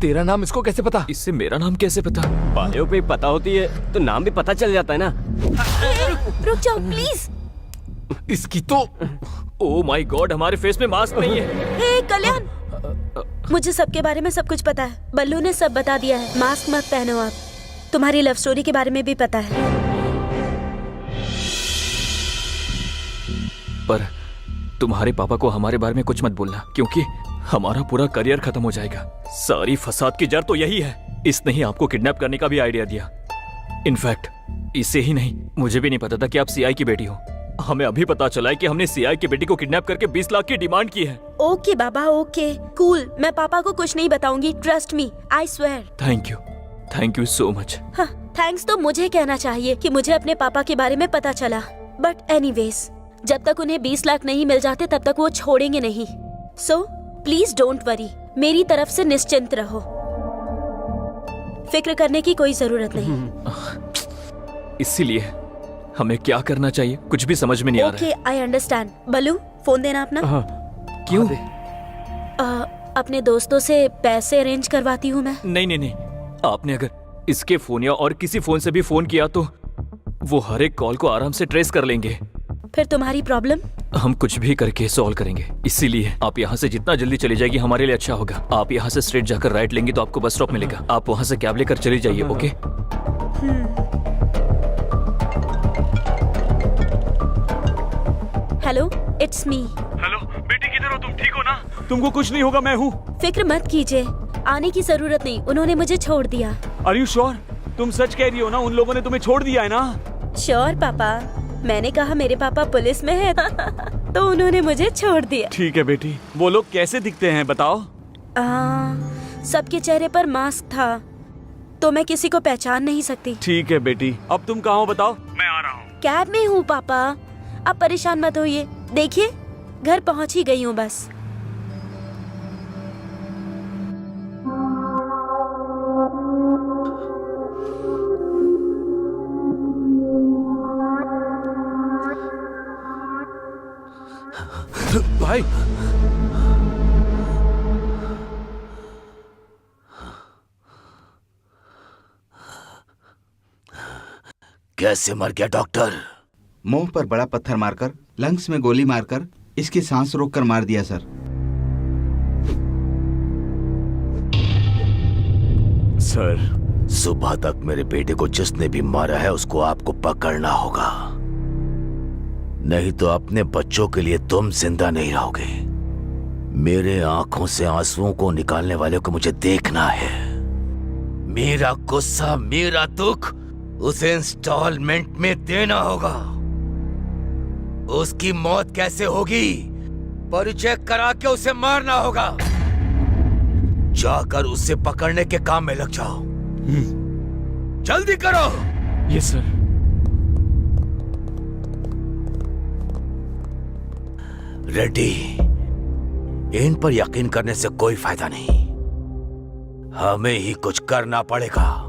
तेरा नाम इसको कैसे पता? इससे मेरा नाम कैसे पता? बायो पे पता होती है तो नाम भी पता चल जाता है ना। रुक जाओ प्लीज। इसकी तो ओह माय गॉड, हमारे फेस में मास्क नहीं है। हे कल्याण, मुझे सबके बारे में सब कुछ पता है। बल्लू ने सब बता दिया है। मास्क मत पहनो आप। तुम्हारी लव स्टोरी के बारे में भी पता है। पर तुम्हारे पापा को हमारे बारे में कुछ मत बोलना, क्योंकि हमारा पूरा करियर खत्म हो जाएगा। सारी फसाद की जड़ तो यही है। इसने ही आपको किडनैप करने का भी आइडिया दिया। इनफैक्ट इसे ही नहीं, मुझे भी नहीं पता था कि आप सीआई की बेटी हो। हमें अभी पता चला है कि हमने सीआई की बेटी को किडनैप करके 20 लाख की डिमांड की है। ओके बाबा, ओके कूल। मैं पापा को कुछ नहीं बताऊंगी, trust me, I swear. Thank you so much. हाँ, थैंक्स तो मुझे कहना चाहिए कि मुझे अपने पापा के बारे में पता चला। बट एनीवेज, जब तक उन्हें 20 लाख नहीं मिल जाते तब तक वो छोड़ेंगे नहीं। सो प्लीज डोंट वरी, मेरी तरफ से निश्चिंत रहो। फिक्र करने की कोई जरूरत नहीं। इसीलिए हमें क्या करना चाहिए कुछ भी समझ में नहीं आ रहा है। Okay, I understand. Ballu, phone देना अपना। क्यों? अपने दोस्तों से पैसे अरेंज करवाती हूँ मैं। नहीं, आपने अगर इसके फोन या और किसी फोन से भी फोन किया तो वो हर एक कॉल को आराम से ट्रेस कर लेंगे। फिर तुम्हारी प्रॉब्लम हम कुछ भी करके सॉल्व करेंगे। इसीलिए आप यहाँ से जितना जल्दी चली जाएगी हमारे लिए अच्छा होगा। आप यहाँ से स्ट्रेट जाकर राइट लेंगे तो आपको बस स्टॉप मिलेगा। आप वहाँ से कैब लेकर चली जाइए। Okay? Hello, it's me. Hello बेटी, किधर हो तुम? ठीक हो ना? तुमको कुछ नहीं होगा, मैं हूँ। फिक्र मत कीजिए, आने की जरूरत नहीं, उन्होंने मुझे छोड़ दिया। Are you sure? तुम सच कह रही हो ना? उन लोगों ने तुम्हें छोड़ दिया है ना? श्योर पापा, मैंने कहा मेरे पापा पुलिस में है तो उन्होंने मुझे छोड़ दिया। ठीक है बेटी। वो लोग कैसे दिखते हैं बताओ? सबके चेहरे पर मास्क था तो मैं किसी को पहचान नहीं सकती। ठीक है बेटी, अब तुम कहाँ हो बताओ? मैं आ रहा हूँ। कैब में हूँ पापा, अब परेशान मत होइए। देखिए, घर पहुँच ही गई हूँ बस। भाई, कैसे मर गया डॉक्टर? मुंह पर बड़ा पत्थर मारकर, लंग्स में गोली मारकर, इसकी सांस रोककर मार दिया सर। सर, सुबह तक मेरे बेटे को जिसने भी मारा है उसको आपको पकड़ना होगा, नहीं तो अपने बच्चों के लिए तुम जिंदा नहीं रहोगे। मेरे आंखों से आंसुओं को निकालने वाले को मुझे देखना है। मेरा गुस्सा, मेरा दुख उसे इंस्टॉलमेंट में देना होगा। उसकी मौत कैसे होगी? परिचय करा के उसे मारना होगा। जाकर उसे पकड़ने के काम में लग जाओ। जल्दी करो। Yes sir. रेड्डी, इन पर यकीन करने से कोई फायदा नहीं, हमें ही कुछ करना पड़ेगा।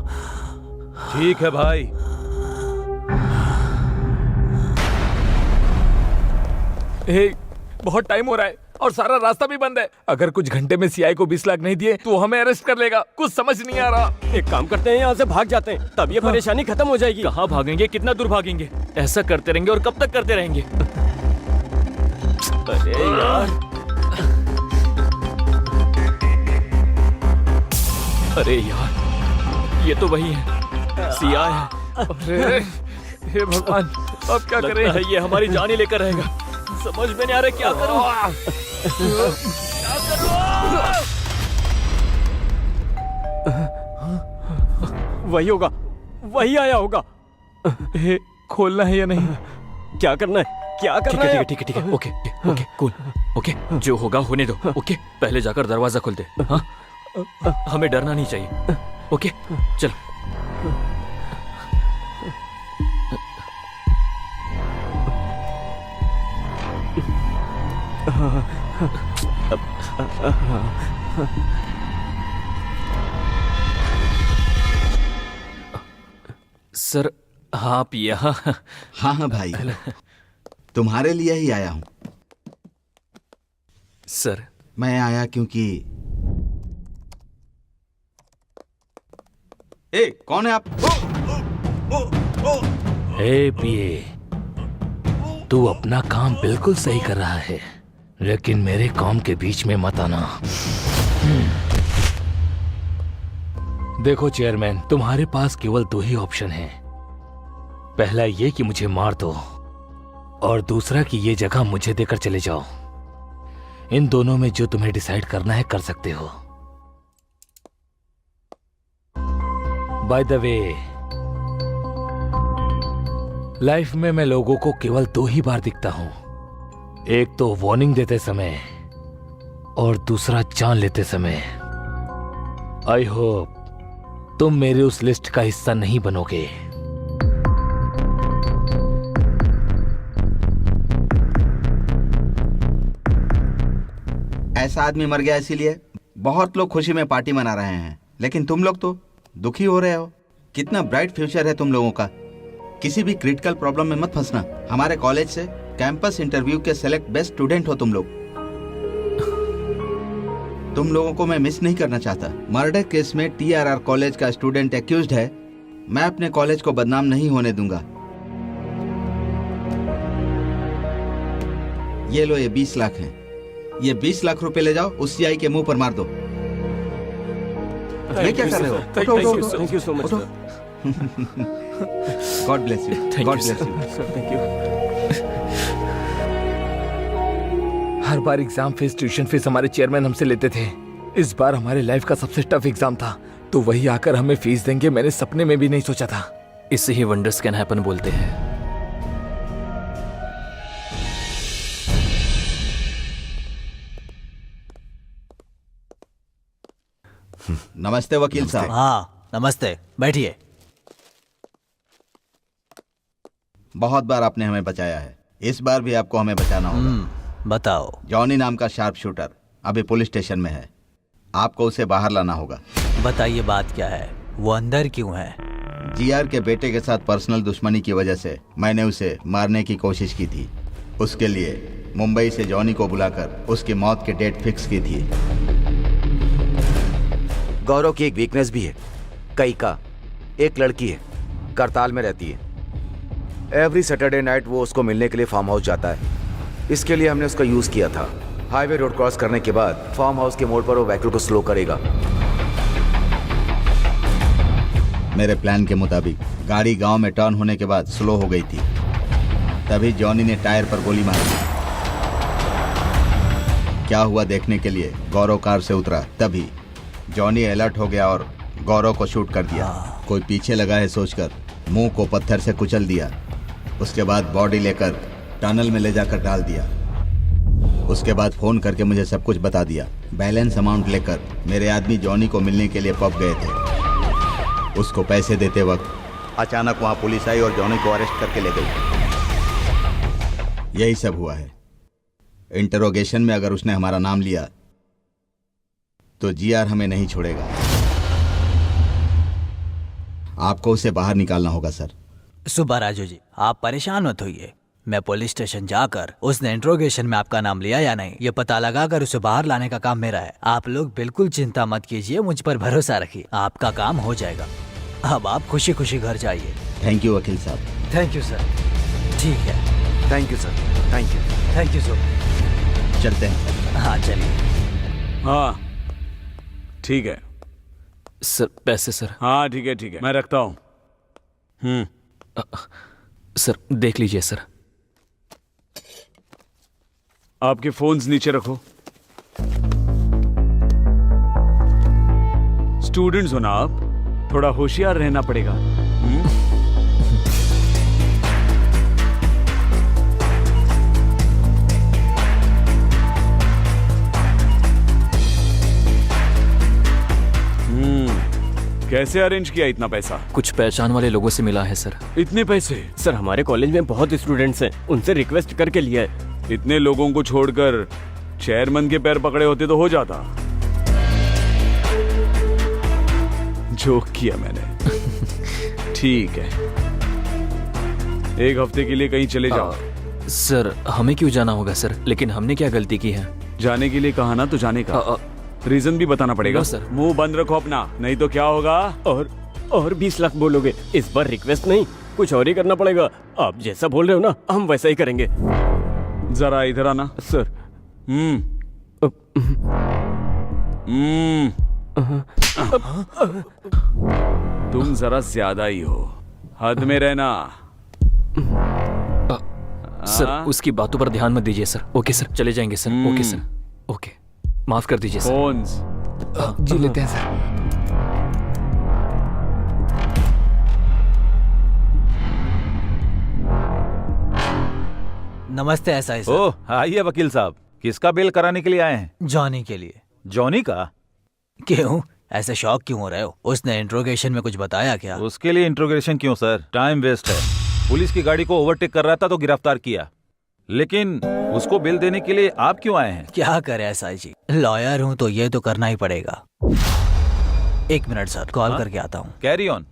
ठीक है भाई। बहुत टाइम हो रहा है और सारा रास्ता भी बंद है। अगर कुछ घंटे में सीआई को 20 लाख नहीं दिए तो हमें अरेस्ट कर लेगा। कुछ समझ नहीं आ रहा। एक काम करते हैं, यहाँ से भाग जाते हैं, तब ये परेशानी खत्म हो जाएगी। कहाँ भागेंगे? कितना दूर भागेंगे? ऐसा करते रहेंगे और कब तक करते रहेंगे? अरे यार, अरे यार, ये तो वही है, सीआई है। अरे हे भगवान, अब क्या करें? लगता है ये हमारी जान ही लेकर रहेगा। समझ में नहीं आ रहा क्या करूं। क्या करूं? वही होगा, वही आया होगा। खोलना है या नहीं? क्या करना है? क्या करना है? ठीक है, ओके, कूल, ओके, जो होगा होने दो। ओके, पहले जाकर दरवाजा खोल दे। हाँ, हमें डरना नहीं चाहिए। ओके, चलो। सर आप यहाँ? हाँ हाँ भाई, तुम्हारे लिए ही आया हूँ। सर मैं आया क्योंकि कौन है आप? ए पिए, तू अपना काम बिल्कुल सही कर रहा है, लेकिन मेरे काम के बीच में मत आना। देखो चेयरमैन, तुम्हारे पास केवल 2 ही ऑप्शन हैं। पहला ये कि मुझे मार दो, और दूसरा कि ये जगह मुझे देकर चले जाओ। इन दोनों में जो तुम्हें डिसाइड करना है कर सकते हो। बाय द वे, लाइफ में मैं लोगों को केवल 2 ही बार दिखता हूं, एक तो वार्निंग देते समय और दूसरा जान लेते समय। आई होप तुम मेरे उस लिस्ट का हिस्सा नहीं बनोगे। ऐसा आदमी मर गया इसीलिए बहुत लोग खुशी में पार्टी मना रहे हैं, लेकिन तुम लोग तो दुखी हो रहे हो। कितना ब्राइट फ्यूचर है तुम लोगों का। किसी भी क्रिटिकल प्रॉब्लम में मत फंसना। हमारे कॉलेज से कैंपस इंटरव्यू के सेलेक्ट बेस्ट स्टूडेंट हो तुम लोग। तुम लोगों को मैं मिस नहीं करना चाहता। मर्डर केस में TRR कॉलेज का स्टूडेंट एक्यूज्ड है। मैं अपने कॉलेज को बदनाम नहीं होने दूंगा। ये लो, ये 20 लाख हैं। ये 20 लाख रुपए ले जाओ, उस CI के मुंह पर मार दो। ये क्या कर रहे हो? Thank you so much. God bless you. God bless you. Thank you. Her bar exam fees, tuition fees हमारे चेयरमैन हमसे लेते थे। इस बार हमारे लाइफ का सबसे टफ एग्जाम था, तो वही आकर हमें फीस देंगे, मैंने सपने में भी नहीं सोचा था। इसे ही वंडर्स कैन हैपन बोलते हैं। नमस्ते वकील साहब। हाँ नमस्ते, बैठिए। बहुत बार आपने हमें बचाया है, इस बार भी आपको हमें बचाना होगा। बताओ। जॉनी नाम का शार्प शूटर अभी पुलिस स्टेशन में है, आपको उसे बाहर लाना होगा। बताइए बात क्या है, वो अंदर क्यों है? GR के बेटे के साथ पर्सनल दुश्मनी की वजह से मैंने उसे मारने की कोशिश की थी। उसके लिए मुंबई से जॉनी को बुलाकर उसकी मौत की डेट फिक्स की थी। गौरव की एक वीकनेस भी है, कई का। एक लड़की है, करताल में रहती है। एवरी सैटरडे नाइट वो उसको मिलने के लिए फार्म हाउस जाता है। इसके लिए हमने उसका यूज किया था। हाईवे रोड क्रॉस करने के बाद फार्म हाउस के मोड़ पर वो व्हीकल को स्लो करेगा। मेरे प्लान के मुताबिक गाड़ी गांव में टर्न होने के बाद स्लो हो गई थी, तभी जॉनी ने टायर पर गोली मार दी। क्या हुआ देखने के लिए गौरव कार से उतरा, तभी जॉनी अलर्ट हो गया और गौरव को शूट कर दिया। कोई पीछे लगा है सोचकर मुंह को पत्थर से कुचल दिया। उसके बाद बॉडी लेकर टनल में ले जाकर डाल दिया। उसके बाद फोन करके मुझे सब कुछ बता दिया। बैलेंस अमाउंट लेकर मेरे आदमी जॉनी को मिलने के लिए पब गए थे। उसको पैसे देते वक्त अचानक वहां पुलिस आई और जॉनी को अरेस्ट करके ले गई। यही सब हुआ है। इंटरोगेशन में अगर उसने हमारा नाम लिया तो GR हमें नहीं छोड़ेगा। आपको उसे बाहर निकालना होगा सर। सुबह राजू जी, आप परेशान मत होइए। मैं पुलिस स्टेशन जाकर उसने इंट्रोगेशन में आपका नाम लिया या नहीं ये पता लगाकर उसे बाहर लाने का काम मेरा है। आप लोग बिल्कुल चिंता मत कीजिए, मुझ पर भरोसा रखिए, आपका काम हो जाएगा। अब आप खुशी खुशी घर जाइए। थैंक यू वकील साहब। Thank you sir. ठीक है, thank you sir. Thank you. Thank you sir. चलते हैं। हाँ चलिए। हाँ ठीक है सर। पैसे सर। हाँ ठीक है ठीक है, मैं रखता हूँ। सर देख लीजिए सर। आपके फोन्स नीचे रखो। स्टूडेंट्स हो ना आप, थोड़ा होशियार रहना पड़ेगा। कैसे अरेंज किया इतना पैसा? कुछ पहचान वाले लोगों से मिला है सर। इतने पैसे? सर हमारे कॉलेज में बहुत स्टूडेंट्स हैं, उनसे रिक्वेस्ट करके लिया है। इतने लोगों को छोड़कर चेयरमैन के पैर पकड़े होते तो हो जाता। जोक किया मैंने। ठीक है, एक हफ्ते के लिए कहीं चले जाओ। सर हमें क्यों जाना होगा सर? लेकिन हमने क्या गलती की है? जाने के लिए कहा ना तो जाने का रीजन भी बताना पड़ेगा। सर मुंह बंद रखो अपना, नहीं तो क्या होगा? और 20 लाख बोलोगे? इस बार रिक्वेस्ट नहीं, कुछ और ही करना पड़ेगा। आप जैसा बोल रहे हो ना, हम वैसा ही करेंगे। जरा इधर आना। सर। तुम जरा ज्यादा ही हो, हद में रहना। सर उसकी बातों पर ध्यान मत दीजिए सर। ओके सर, चले जाएंगे सर। ओके सर, ओके, माफ कर दीजिए सर। फोन्स जी लेते हैं सर। नमस्ते एसआई सर। ओह आइए वकील साहब, किसका बेल कराने के लिए आए हैं? जॉनी के लिए। जॉनी का? क्यों, ऐसे शॉक क्यों हो रहे हो? उसने इंट्रोगेशन में कुछ बताया क्या? उसके लिए इंट्रोगेशन क्यों सर, टाइम वेस्ट है। पुलिस की गाड़ी को ओवरटेक कर रहा था तो गिरफ्तार किया, लेकिन उसको बेल देने के लिए आप क्यों आए हैं? क्या करे एसआई जी, लॉयर हूँ तो ये तो करना ही पड़ेगा। एक मिनट सर, कॉल करके आता हूँ। Carry on.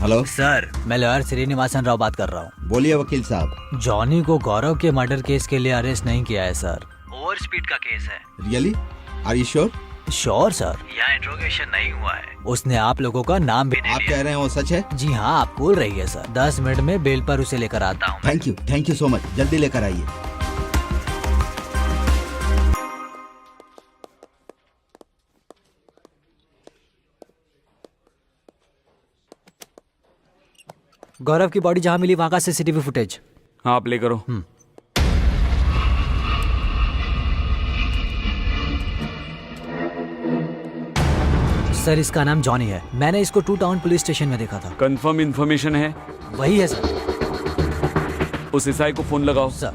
हेलो सर, मैं लॉयर श्रीनिवासन राव बात कर रहा हूँ। बोलिए वकील साहब। जॉनी को गौरव के मर्डर केस के लिए अरेस्ट नहीं किया है सर, ओवर स्पीड का केस है। Really? Are you sure? Sure sir, यहाँ इंट्रोगेशन नहीं हुआ है। उसने आप लोगों का नाम भी नहीं आप लिया। कह रहे हैं वो सच है? जी हाँ, आप बोल रही है सर। 10 मिनट में बेल पर उसे लेकर आता हूँ। थैंक यू सो मच, जल्दी लेकर आइए। गौरव की बॉडी जहाँ मिली वहाँ का सीसीटीवी फुटेज। हाँ प्ले करो। सर इसका नाम जॉनी है, मैंने इसको 2 टाउन पुलिस स्टेशन में देखा था। कंफर्म इन्फॉर्मेशन है? वही है सर। उस एसआई को फोन लगाओ। सर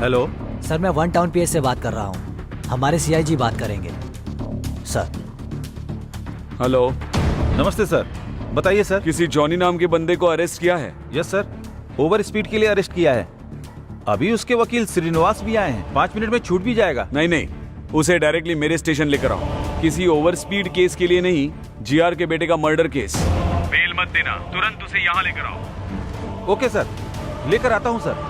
हेलो सर, मैं 1 टाउन पीएस से बात कर रहा हूँ। हमारे सीआईजी बात करेंगे सर। हेलो। नमस्ते सर, बताइए सर। किसी जॉनी नाम के बंदे को अरेस्ट किया है? यस सर, ओवर स्पीड के लिए अरेस्ट किया है। अभी उसके वकील श्रीनिवास भी आए हैं, 5 मिनट में छूट भी जाएगा। नहीं, उसे डायरेक्टली मेरे स्टेशन लेकर आओ। किसी ओवर स्पीड केस के लिए नहीं, जीआर के बेटे का मर्डर केस। बेल मत देना, तुरंत उसे यहाँ लेकर आओ। ओके सर, लेकर आता हूँ सर।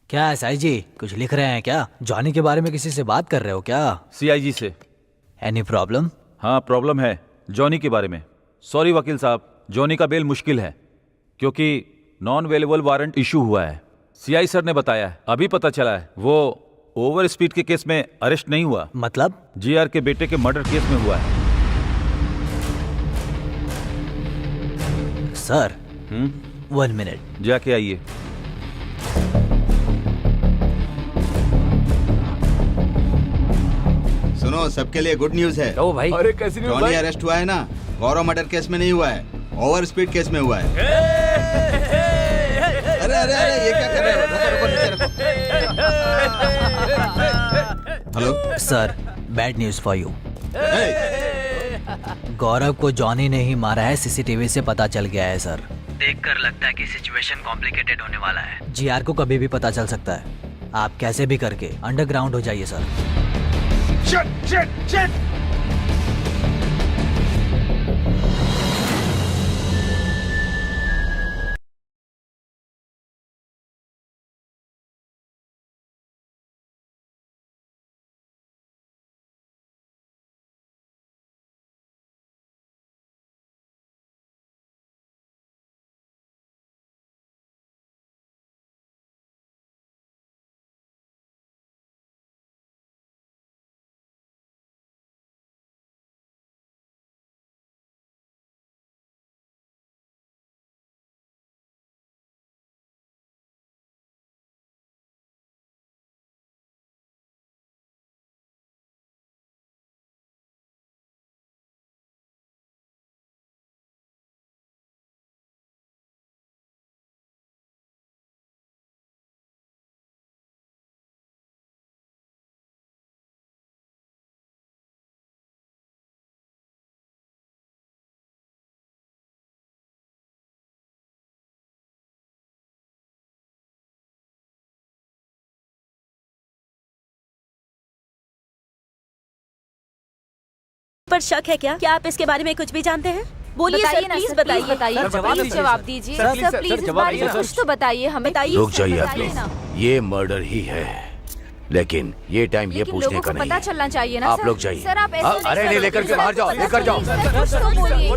क्या एसआई जी कुछ लिख रहे हैं क्या? जॉनी के बारे में किसी से बात कर रहे हो क्या? सीआईजी से। Any problem? हाँ प्रॉब्लम है, जॉनी के बारे में। सॉरी वकील साहब, जॉनी का बेल मुश्किल है क्योंकि नॉन अवेलेबल वारंट इशू हुआ है। सीआई सर ने बताया है, अभी पता चला है वो ओवर स्पीड के केस में अरेस्ट नहीं हुआ। मतलब? जीआर के बेटे के मर्डर केस में हुआ है। Sir 1 minute. जाके आइए। सुनो, सबके लिए गुड न्यूज है। ओ भाई। अरे कैसी न्यूज़ जॉनी भाई? अरेस्ट हुआ है ना, गौरव मर्डर केस में नहीं हुआ है, ओवर स्पीड केस में हुआ है। अरे अरे अरे, ये क्या कर रहे हो? रुको, नीचे रखो। Hello sir, bad news for you. Gaurav को जॉनी ने ही मारा है, सीसीटीवी से पता चल गया है सर। देखकर लगता है कि सिचुएशन कॉम्प्लिकेटेड होने वाला है। जीआर को कभी भी पता चल सकता है। आप कैसे भी करके अंडरग्राउंड हो जाइए सर। Shit! पर शक है क्या? क्या आप इसके बारे में कुछ भी जानते हैं? बोलिए बताइए सर, ना प्लीज सर, बताइए। बताइए, प्लीज जवाब दीजिए सर, प्लीज इस बारे में कुछ तो बताइए हमें। रुक जाइए आप बताइए लोग, ना। ये मर्डर ही है, लेकिन ये टाइम ये लेकिन पूछने लोगों का को नहीं पता है। चलना चाहिए ना आप सर। लोग जाइए। सर आप ऐसे नहीं अरे कर नहीं, लेकर सकते। के बाहर जाओ, सर, लेकर जाओ। सर, कुछ तो बोलिए।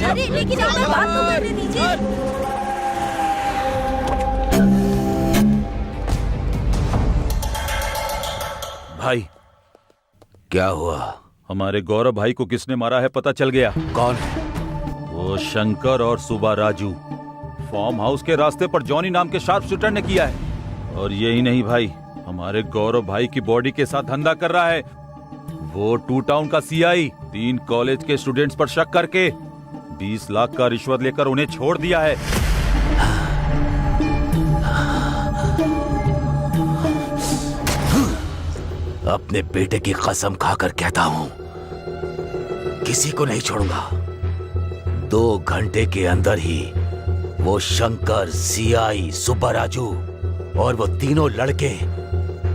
अरे लेकिन आप बात तो करने दीजिए। भाई क्या हुआ? हमारे गौरव भाई को किसने मारा है पता चल गया। कौन? वो शंकर और सुबा राजू। फार्म हाउस के रास्ते पर जॉनी नाम के शार्प शूटर ने किया है। और यही नहीं भाई, हमारे गौरव भाई की बॉडी के साथ धंधा कर रहा है वो 2 टाउन का सीआई। 3 कॉलेज के स्टूडेंट्स पर शक करके 20 लाख का रिश्वत लेकर उन्हें छोड़ दिया है। अपने बेटे की कसम खाकर कहता हूं, किसी को नहीं छोड़ूंगा। 2 घंटे के अंदर ही वो शंकर, सीआई, सुब्बा राजू और वो तीनों लड़के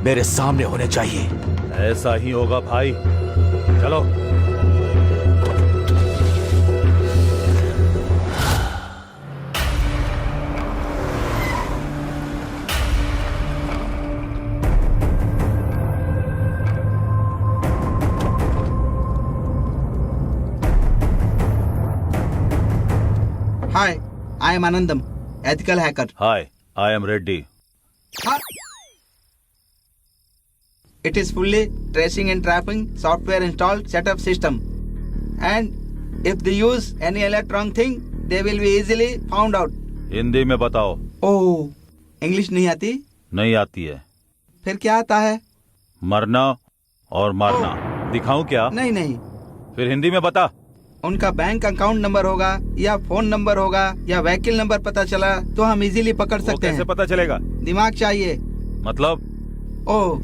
मेरे सामने होने चाहिए। ऐसा ही होगा भाई, चलो। Hi, I am Anandam, ethical hacker. Hi, I am Reddy. It is fully tracing and trapping software installed setup system. And if they use any electronic thing, they will be easily found out. Hindi में बताओ। Oh, English नहीं आती? नहीं आती है। फिर क्या आता है? मरना और मारना। दिखाऊं क्या? नहीं नहीं। फिर हिंदी में बता। उनका बैंक अकाउंट नंबर होगा या फोन नंबर होगा या व्हीकल नंबर पता चला तो हम इजीली पकड़ सकते हैं। कैसे पता चलेगा? दिमाग चाहिए। मतलब? ओह,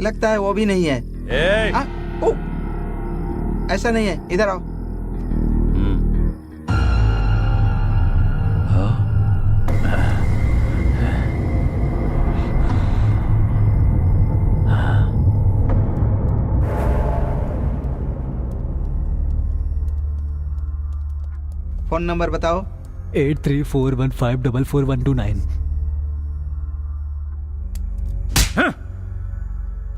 लगता है वो भी नहीं है। ऐसा नहीं है, इधर आओ। फोन नंबर बताओ। 8341544129।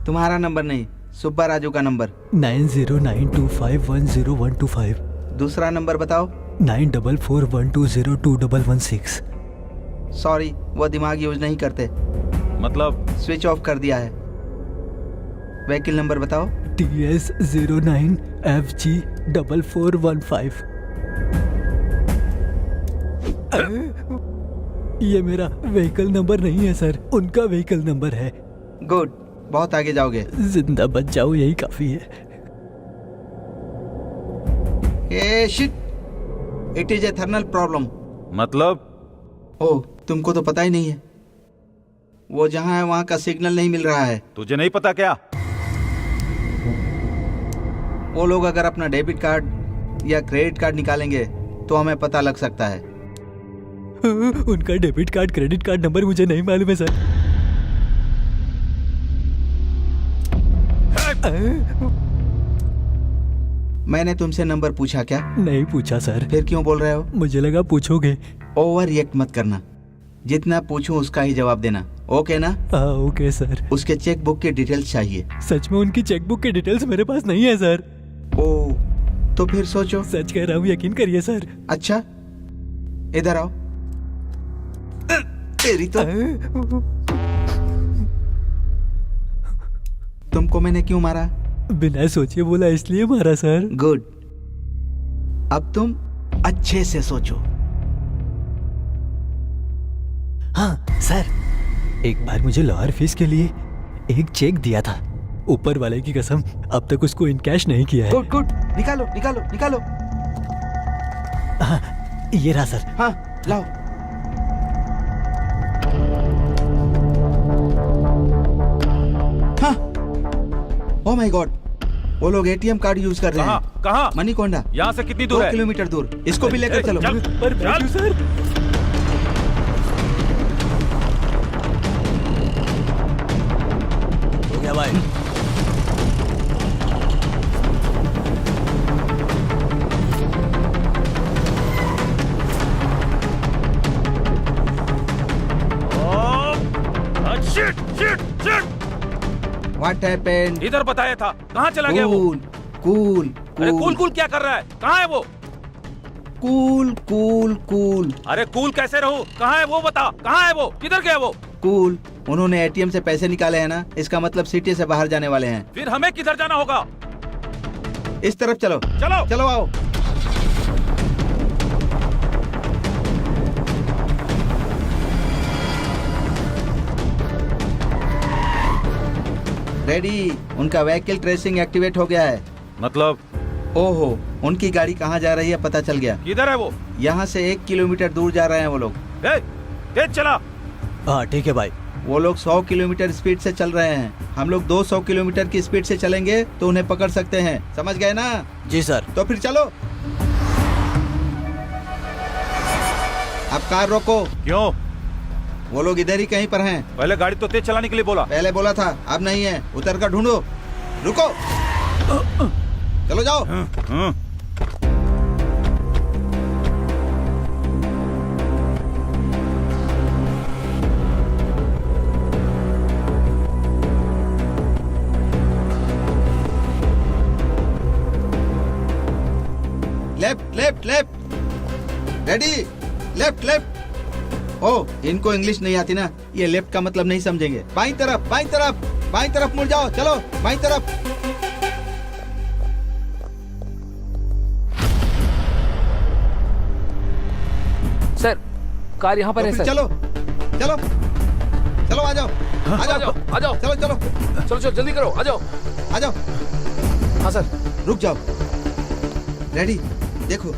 तुम्हारा नंबर नहीं, सुब्बा राजू का नंबर। 9092510125। दूसरा नंबर बताओ। 9441202116। सॉरी, वो दिमाग यूज नहीं करते। मतलब? स्विच ऑफ कर दिया है। व्हीकल नंबर बताओ। TS09FG4415। ये मेरा व्हीकल नंबर नहीं है सर, उनका व्हीकल नंबर है। गुड, बहुत आगे जाओगे। जिंदा बच जाओ, यही काफी है। Ah shit, it is a thermal problem. मतलब? ओह, तुमको तो पता ही नहीं है। वो जहाँ है वहाँ का सिग्नल नहीं मिल रहा है। तुझे नहीं पता क्या? वो लोग अगर अपना डेबिट कार्ड या क्रेडिट कार्ड निकालेंगे तो हमें पता लग सकता है। उनका debit card credit card number मुझे नहीं मालूम है सर। मैंने तुमसे नंबर पूछा क्या? नहीं पूछा सर। फिर क्यों बोल रहे हो? मुझे लगा पूछोगे। ओवर रिएक्ट मत करना, जितना पूछूं उसका ही जवाब देना, ओके ना? हाँ ओके सर। उसके चेक बुक की डिटेल्स चाहिए। सच में उनकी चेक बुक की डिटेल्स मेरे पास नहीं है सर। ओ, तो फिर सोचो। सच कह रहा हूँ, यकीन करिए सर। अच्छा, इधर आओ। तेरी तो। तुमको मैंने क्यों मारा? बिना सोचे बोला इसलिए मारा सर। गुड, अब तुम अच्छे से सोचो। हाँ सर, एक बार मुझे लॉयर फीस के लिए एक चेक दिया था। ऊपर वाले की कसम, अब तक उसको इन कैश नहीं किया है। गुड गुड, निकालो निकालो निकालो। हाँ, ये रहा सर। हाँ लाओ। हाँ, ओह माय गॉड, वो लोग एटीएम कार्ड यूज कर रहे हैं। कहाँ? मणिकोंडा। यहाँ से कितनी दूर है? 2 किलोमीटर दूर। इसको भी लेकर चलो। पर सर गया भाई। Shit shit shit. What happened? इधर बताया था, कहाँ चला गया वो? कूल अरे कूल कूल क्या कर रहा है? कहाँ है वो? Cool cool cool. अरे कूल कैसे रहूं? कहाँ है वो? बता, कहाँ है वो? किधर गया वो? कूल, उन्होंने एटीएम से पैसे निकाले हैं ना, इसका मतलब सिटी से बाहर जाने वाले हैं। फिर हमें किधर जाना होगा? इस तरफ चलो। चलो चलो आओ। रेडी, उनका व्हीकल ट्रेसिंग एक्टिवेट हो गया है। मतलब? ओहो, उनकी गाड़ी कहाँ जा रही है पता चल गया। किधर है वो? यहाँ से 1 किलोमीटर दूर जा रहे हैं वो लोग। तेज चला। हाँ ठीक है भाई। वो लोग 100 किलोमीटर स्पीड से चल रहे हैं, हम लोग 200 किलोमीटर की स्पीड से चलेंगे तो उन्हें पकड़ सकते हैं, समझ गए ना? जी सर। तो फिर चलो। अब कार रोको। क्यों? वो लोग इधर ही कहीं पर हैं। पहले गाड़ी तो तेज चलाने के लिए बोला। पहले बोला था, अब नहीं है। उतर कर ढूंढो। रुको, चलो जाओ। Left left left. Ready, left left. Oh, इनको इंग्लिश नहीं आती ना, ये लेफ्ट का मतलब नहीं समझेंगे। बाईं तरफ, बाईं तरफ, बाईं तरफ मुड़ जाओ। चलो बाईं तरफ। सर, कार यहाँ पर तो है फिर सर। चलो चलो चलो, आ जाओ आ जाओ आ जाओ। चलो चलो चलो चलो जल्दी करो, आ जाओ आ जाओ। हाँ सर। रुक जाओ। रेडी, देखो।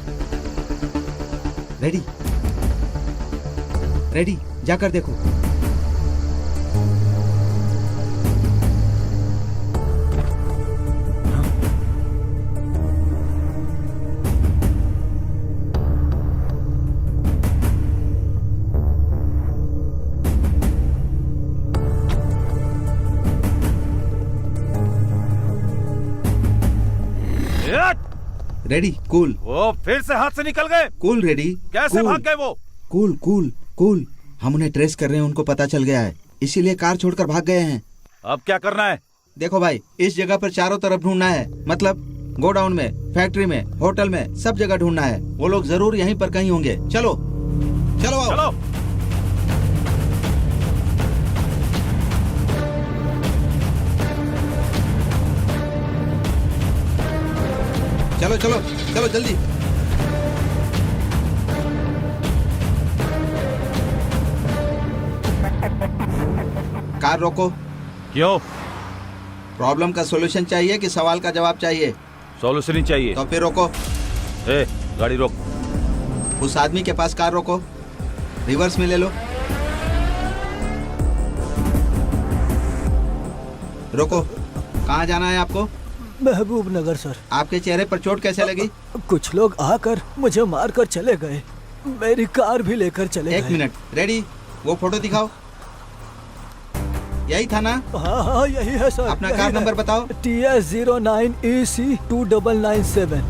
रेडी रेडी, जाकर देखो। Ready, cool. वो फिर से हाथ से निकल गए। Cool ready. कैसे भाग गए वो? Cool cool cool. हम उन्हें ट्रेस कर रहे हैं, उनको पता चल गया है, इसीलिए कार छोड़कर भाग गए हैं। अब क्या करना है? देखो भाई, इस जगह पर चारों तरफ ढूंढना है, मतलब गोडाउन में, फैक्ट्री में, होटल में, सब जगह ढूंढना है। वो लोग जरूर यहीं पर कहीं होंगे। चलो चलो आओ। चलो। चलो चलो चलो जल्दी। कार रोको। क्यों? प्रॉब्लम का सॉल्यूशन चाहिए कि सवाल का जवाब चाहिए? सॉल्यूशन ही चाहिए। तो फिर रोको। गाड़ी रोक। उस आदमी के पास कार रोको, रिवर्स में ले लो। रोको। कहाँ जाना है आपको? महबूब नगर सर। आपके चेहरे पर चोट कैसे लगी? कुछ लोग आकर मुझे मारकर चले गए, मेरी कार भी लेकर चले गए। एक मिनट, रेडी, वो फोटो दिखाओ। यही था ना? हाँ हाँ यही है सर। अपना कार नंबर बताओ। TS09EC2997।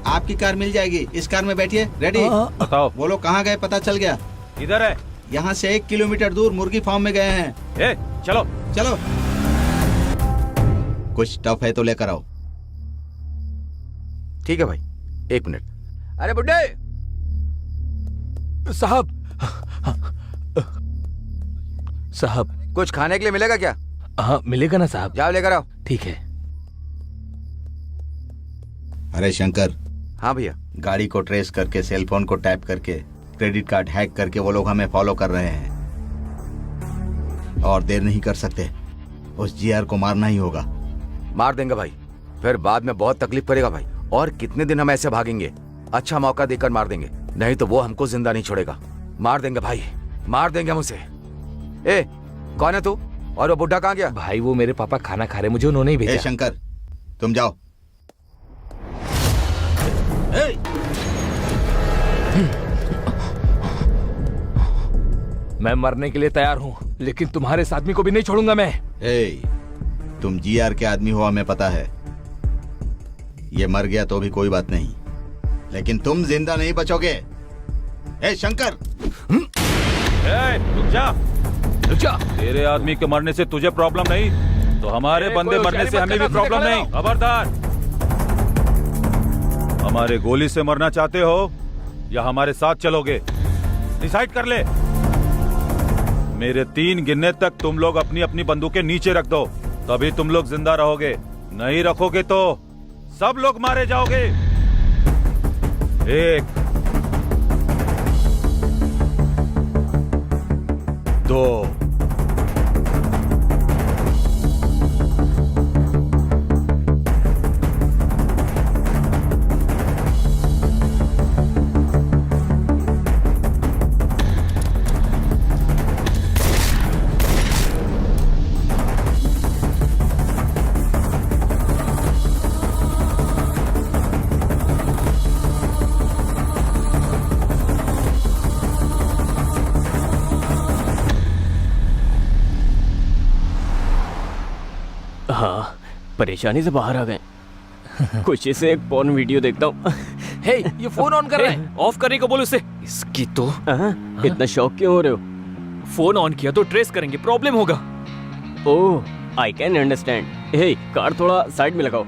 आपकी कार मिल जाएगी, इस कार में बैठिए। रेडी? बताओ। वो लोग कहाँ गए पता चल गया? इधर है। यहाँ से 1 किलोमीटर दूर मुर्गी फार्म में गए हैं। चलो चलो। कुछ टफ है तो लेकर आओ। ठीक है भाई, 1 मिनट। अरे बुड्ढे साहब, साहब कुछ खाने के लिए मिलेगा क्या? हाँ मिलेगा ना साहब। जाओ लेकर आओ। ठीक है। अरे शंकर। हाँ भैया। गाड़ी को ट्रेस करके, सेल फोन को टैप करके, क्रेडिट कार्ड हैक करके वो लोग हमें फॉलो कर रहे हैं, और देर नहीं कर सकते। उस जीआर को मारना ही होगा। मार देंगे भाई, फिर बाद में बहुत तकलीफ करेगा भाई। और कितने दिन हम ऐसे भागेंगे? अच्छा मौका देकर मार देंगे, नहीं तो वो हमको जिंदा नहीं छोड़ेगा। मार देंगे भाई, मार देंगे हम उसे। ए, कौन है तू? और वो बुढ़ा कहाँ गया? भाई वो मेरे पापा खाना खा रहे, मुझे उन्होंने ही भेजा। शंकर, तुम जाओ। मैं मरने के लिए तैयार हूँ, लेकिन तुम्हारे इस आदमी को भी नहीं छोड़ूंगा मैं। तुम जीआर के आदमी हो हमें पता है। ये मर गया तो भी कोई बात नहीं, लेकिन तुम जिंदा नहीं बचोगे। ए शंकर, रुक जा, रुक जा। तेरे आदमी के मरने से तुझे प्रॉब्लम नहीं, तो हमारे बंदे मरने से हमें भी प्रॉब्लम नहीं। खबरदार, हमारे गोली से मरना चाहते हो या हमारे साथ चलोगे? डिसाइड कर ले। मेरे 3 गिनने तक तुम लोग अपनी अपनी बंदूकें नीचे रख दो, तभी तुम लोग जिंदा रहोगे। नहीं रखोगे तो सब लोग मारे जाओगे। 1 2 हाँ, परेशानी से बाहर आ गए। खुशी से एक पॉर्न वीडियो देखता हूँ। हे, ये फोन ऑन कर रहा है। ऑफ करने को बोलो उसे। इसकी तो इतना शौक क्यों हो रहे हो? फोन ऑन किया तो ट्रेस करेंगे, प्रॉब्लम होगा। Oh, I can understand. Hey, car थोड़ा साइड में लगाओ।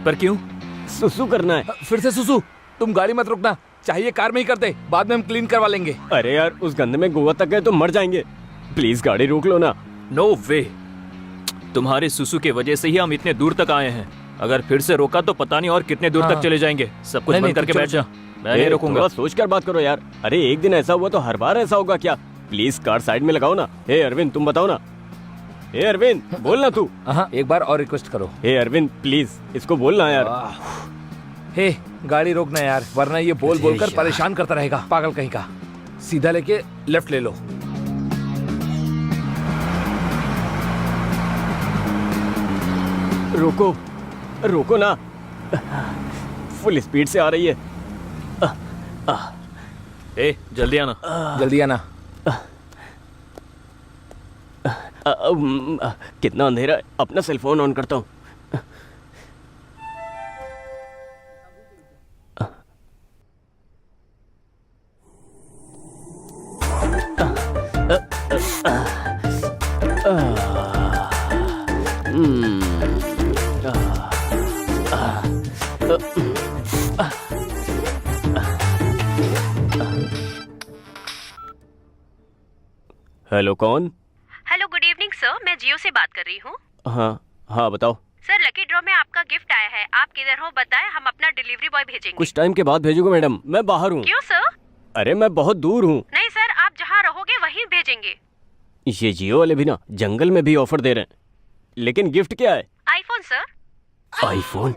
पर क्यों? सुसु करना है। फिर से सुसु? तुम गाड़ी मत रुकना, चाहिए कार में ही करते, बाद में हम क्लीन करवा लेंगे। अरे यार, उस गंदे में गोवा तक गए तो मर जाएंगे। प्लीज गाड़ी रोक लो ना। नो वे, तुम्हारे सुसु के वजह से ही हम इतने दूर तक आए हैं। अगर फिर से रोका तो पता नहीं और कितने दूर तक चले जाएंगे। सब कुछ बंद करके बैठ जा, मैं नहीं रोकूंगा। सोच कर बात करो यार। अरे एक दिन ऐसा हुआ तो हर बार ऐसा होगा क्या? प्लीज कार साइड में लगाओ ना। हे अरविंद, तुम बताओ ना। हे अरविंद, बोलना तू। एक बार और रिक्वेस्ट करो। हे अरविंद, प्लीज इसको बोलना यार। हे, गाड़ी रोकना यार, वरना ये बोल बोल कर परेशान करता रहेगा, पागल कहीं का। सीधा लेके लेफ्ट ले लो। रोको, रोको ना। फुल स्पीड से आ रही है। ए, जल्दी आना, जल्दी आना। कितना अंधेरा है, अपना सेल फोन ऑन करता हूँ। हेलो, कौन? हेलो, गुड इवनिंग सर, मैं जियो से बात कर रही हूँ। हाँ बताओ। सर, लकी ड्रॉ में आपका गिफ्ट आया है। आप किधर हो बताएं, हम अपना डिलीवरी बॉय भेजेंगे। कुछ टाइम के बाद भेजूंगा मैडम, मैं बाहर हूँ। क्यों सर? अरे मैं बहुत दूर हूँ। नहीं सर, आप जहाँ रहोगे वहीं भेजेंगे। ये जियो वाले भी ना जंगल में भी ऑफर दे रहे हैं, लेकिन गिफ्ट क्या है? IPhone sir. आईफोन?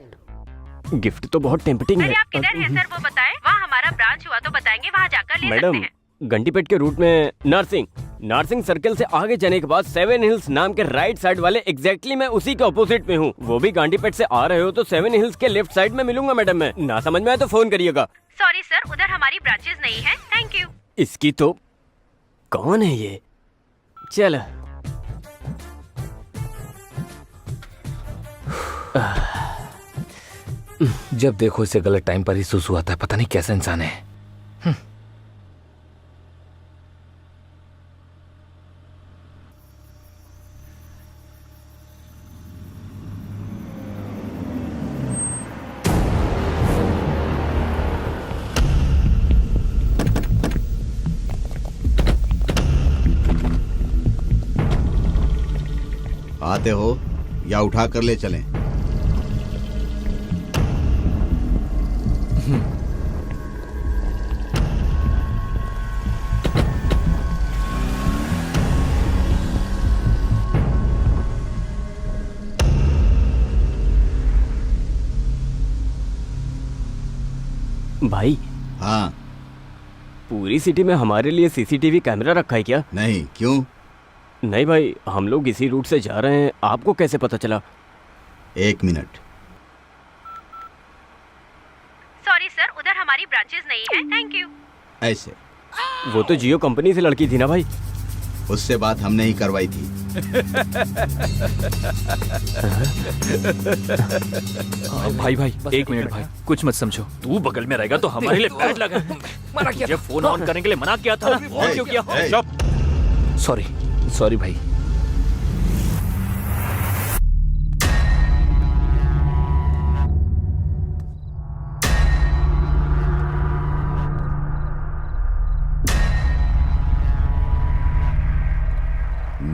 गिफ्ट तो बहुत टेम्पटिंग है। अरे आप किधर हैं सर, वो बताएं। वहाँ हमारा ब्रांच हुआ तो बताएंगे, वहाँ जाकर ले मैडम, सकते हैं। घंटीपेट के रूट में नार्सिंग सर्कल से आगे जाने के बाद 7 हिल्स नाम के राइट साइड वाले एग्जैक्टली मैं उसी के ऑपोजिट में हूँ। वो भी गांडीपेट से आ रहे हो तो 7 हिल्स के लेफ्ट साइड में मिलूंगा मैडम। मैं ना समझ में आए तो फोन करिएगा। सॉरी सर, उधर हमारी ब्रांचेस नहीं है। Thank you. इसकी तो कौन है ये? चल जब देखो इसे गलत टाइम पर ही सुसु आता है, पता नहीं कैसा इंसान है। आते हो या उठा कर ले चलें? भाई। हाँ। पूरी सिटी में हमारे लिए सीसीटीवी कैमरा रखा है क्या? नहीं, क्यों? नहीं भाई, हम लोग इसी रूट से जा रहे हैं, आपको कैसे पता चला? 1 मिनट। सॉरी सर, उधर हमारी ब्रांचेस नहीं है। Thank you. ऐसे वो तो जियो कंपनी से लड़की थी ना भाई? उससे बात हमने ही करवाई थी। भाई भाई एक मिनट भाई, कुछ मत समझो। तू बगल में रहेगा तो हमारे लिए बैड लगा। मना किया तुझे फोन ऑन करने के लिए मना किया था, ऑन क्यों किया? चुप। सॉरी भाई।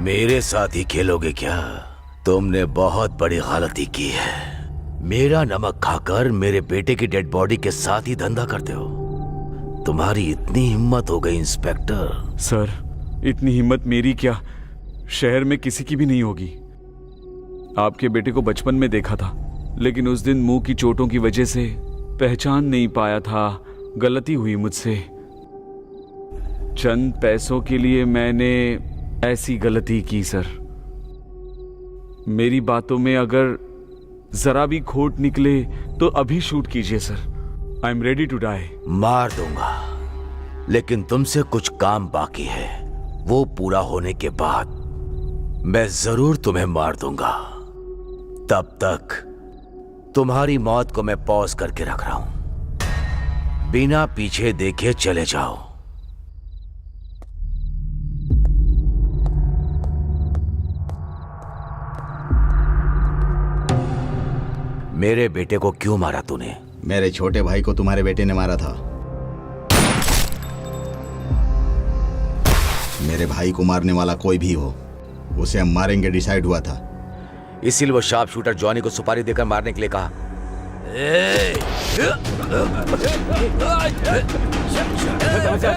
मेरे साथ ही खेलोगे क्या? तुमने बहुत बड़ी गलती की है। मेरा नमक खाकर मेरे बेटे की डेड बॉडी के साथ ही धंधा करते हो। तुम्हारी इतनी हिम्मत हो गई इंस्पेक्टर। सर, इतनी हिम्मत मेरी क्या, शहर में किसी की भी नहीं होगी। आपके बेटे को बचपन में देखा था, लेकिन उस दिन मुंह की चोटों की वजह से पहचान नहीं पाया था। गलती हुई मुझसे। चंद पैसों के लिए मैंने ऐसी गलती की सर। मेरी बातों में अगर जरा भी खोट निकले तो अभी शूट कीजिए sir. I am ready to die. मार दूंगा, लेकिन तुमसे कुछ काम बाकी है। वो पूरा होने के बाद मैं जरूर तुम्हें मार दूंगा। तब तक तुम्हारी मौत को मैं पॉज करके रख रहा हूं। बिना पीछे देखे चले जाओ। मेरे बेटे को क्यों मारा तूने? मेरे छोटे भाई को तुम्हारे बेटे ने मारा था। मेरे भाई को मारने वाला कोई भी हो, उसे हम मारेंगे डिसाइड हुआ था। इसीलिए वो शार्प शूटर जॉनी को सुपारी देकर मारने के लिए कहा।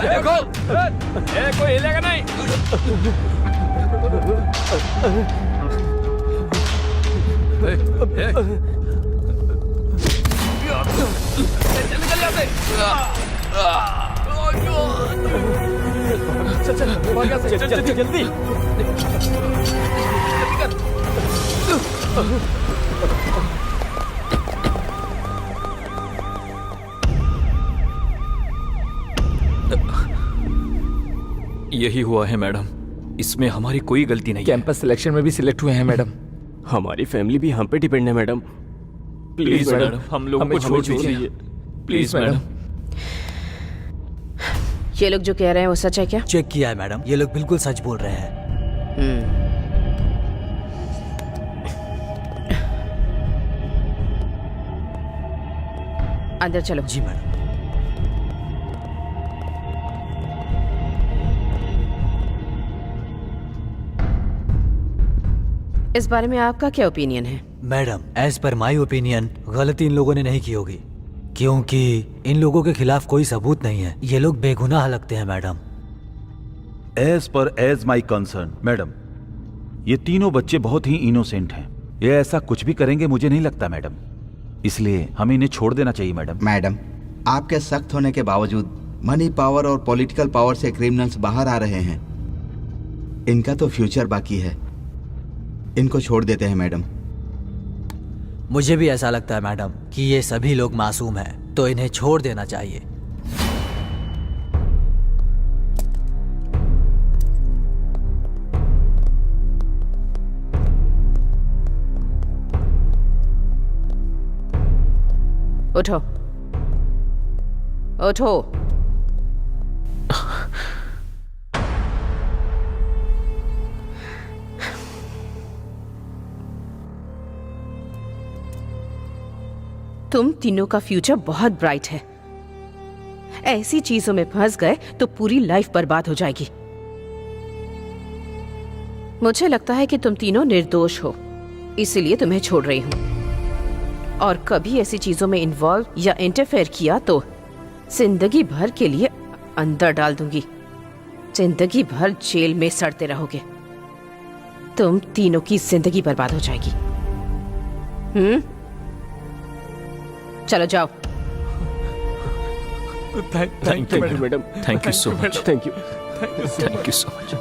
देखो, कोई हिलेगा नहीं। चल जल्दी। यही हुआ है मैडम, इसमें हमारी कोई गलती नहीं। कैंपस सिलेक्शन में भी सिलेक्ट हुए हैं मैडम। हमारी फैमिली भी हम पे डिपेंड है मैडम। प्लीज मैडम, हम लोगों को छोड़ दीजिए प्लीज मैडम। ये लोग जो कह रहे हैं वो सच है क्या? चेक किया है मैडम, ये लोग बिल्कुल सच बोल रहे हैं। अंदर चलो। जी मैडम। इस बारे में आपका क्या ओपिनियन है? Madam, as per my opinion गलती इन लोगों ने नहीं की होगी, क्योंकि इन लोगों के खिलाफ कोई सबूत नहीं है। ये लोग बेगुनाह लगते हैं madam. As my concern madam, ये तीनों बच्चे बहुत ही इनोसेंट हैं। ये ऐसा कुछ भी करेंगे मुझे नहीं लगता मैडम, इसलिए हमें इन्हें छोड़ देना चाहिए मैडम। मैडम, आपके सख्त होने के बावजूद मनी पावर और पॉलिटिकल पावर से क्रिमिनल्स बाहर आ रहे हैं। इनका तो फ्यूचर बाकी है, इनको छोड़ देते हैं मैडम। मुझे भी ऐसा लगता है मैडम कि ये सभी लोग मासूम हैं, तो इन्हें छोड़ देना चाहिए। उठो उठो। तुम तीनों का फ्यूचर बहुत ब्राइट है। ऐसी चीजों में फंस गए तो पूरी लाइफ बर्बाद हो जाएगी। मुझे लगता है कि तुम तीनों निर्दोष हो, इसीलिए तुम्हें छोड़ रही हूं। और कभी ऐसी चीजों में इन्वॉल्व या इंटरफेयर किया तो जिंदगी भर के लिए अंदर डाल दूंगी। जिंदगी भर जेल में सड़ते रहोगे। तुम तीनों की जिंदगी बर्बाद हो जाएगी। चलो जाओ। Thank you madam, thank you so much, thank you so much.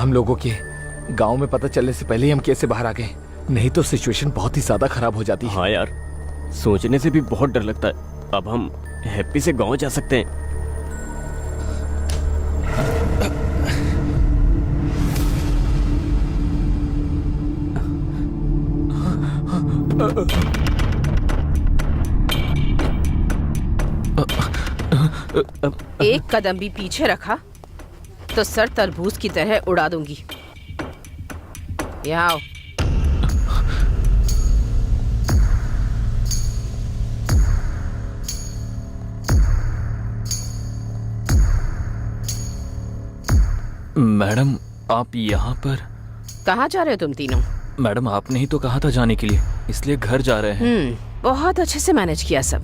हम लोगों के गांव में पता चलने से पहले ही हम कैसे बाहर आ गए, नहीं तो सिचुएशन बहुत ही ज्यादा खराब हो जाती है। हाँ यार, सोचने से भी बहुत डर लगता है। अब हम हैप्पी से गांव जा सकते हैं। एक कदम भी पीछे रखा तो सर तरबूज की तरह उड़ा दूंगी। यहाँ आओ। मैडम आप यहाँ पर? कहाँ जा रहे हो तुम तीनों? मैडम आपने ही तो कहा था जाने के लिए, इसलिए घर जा रहे हैं। बहुत अच्छे से मैनेज किया सब।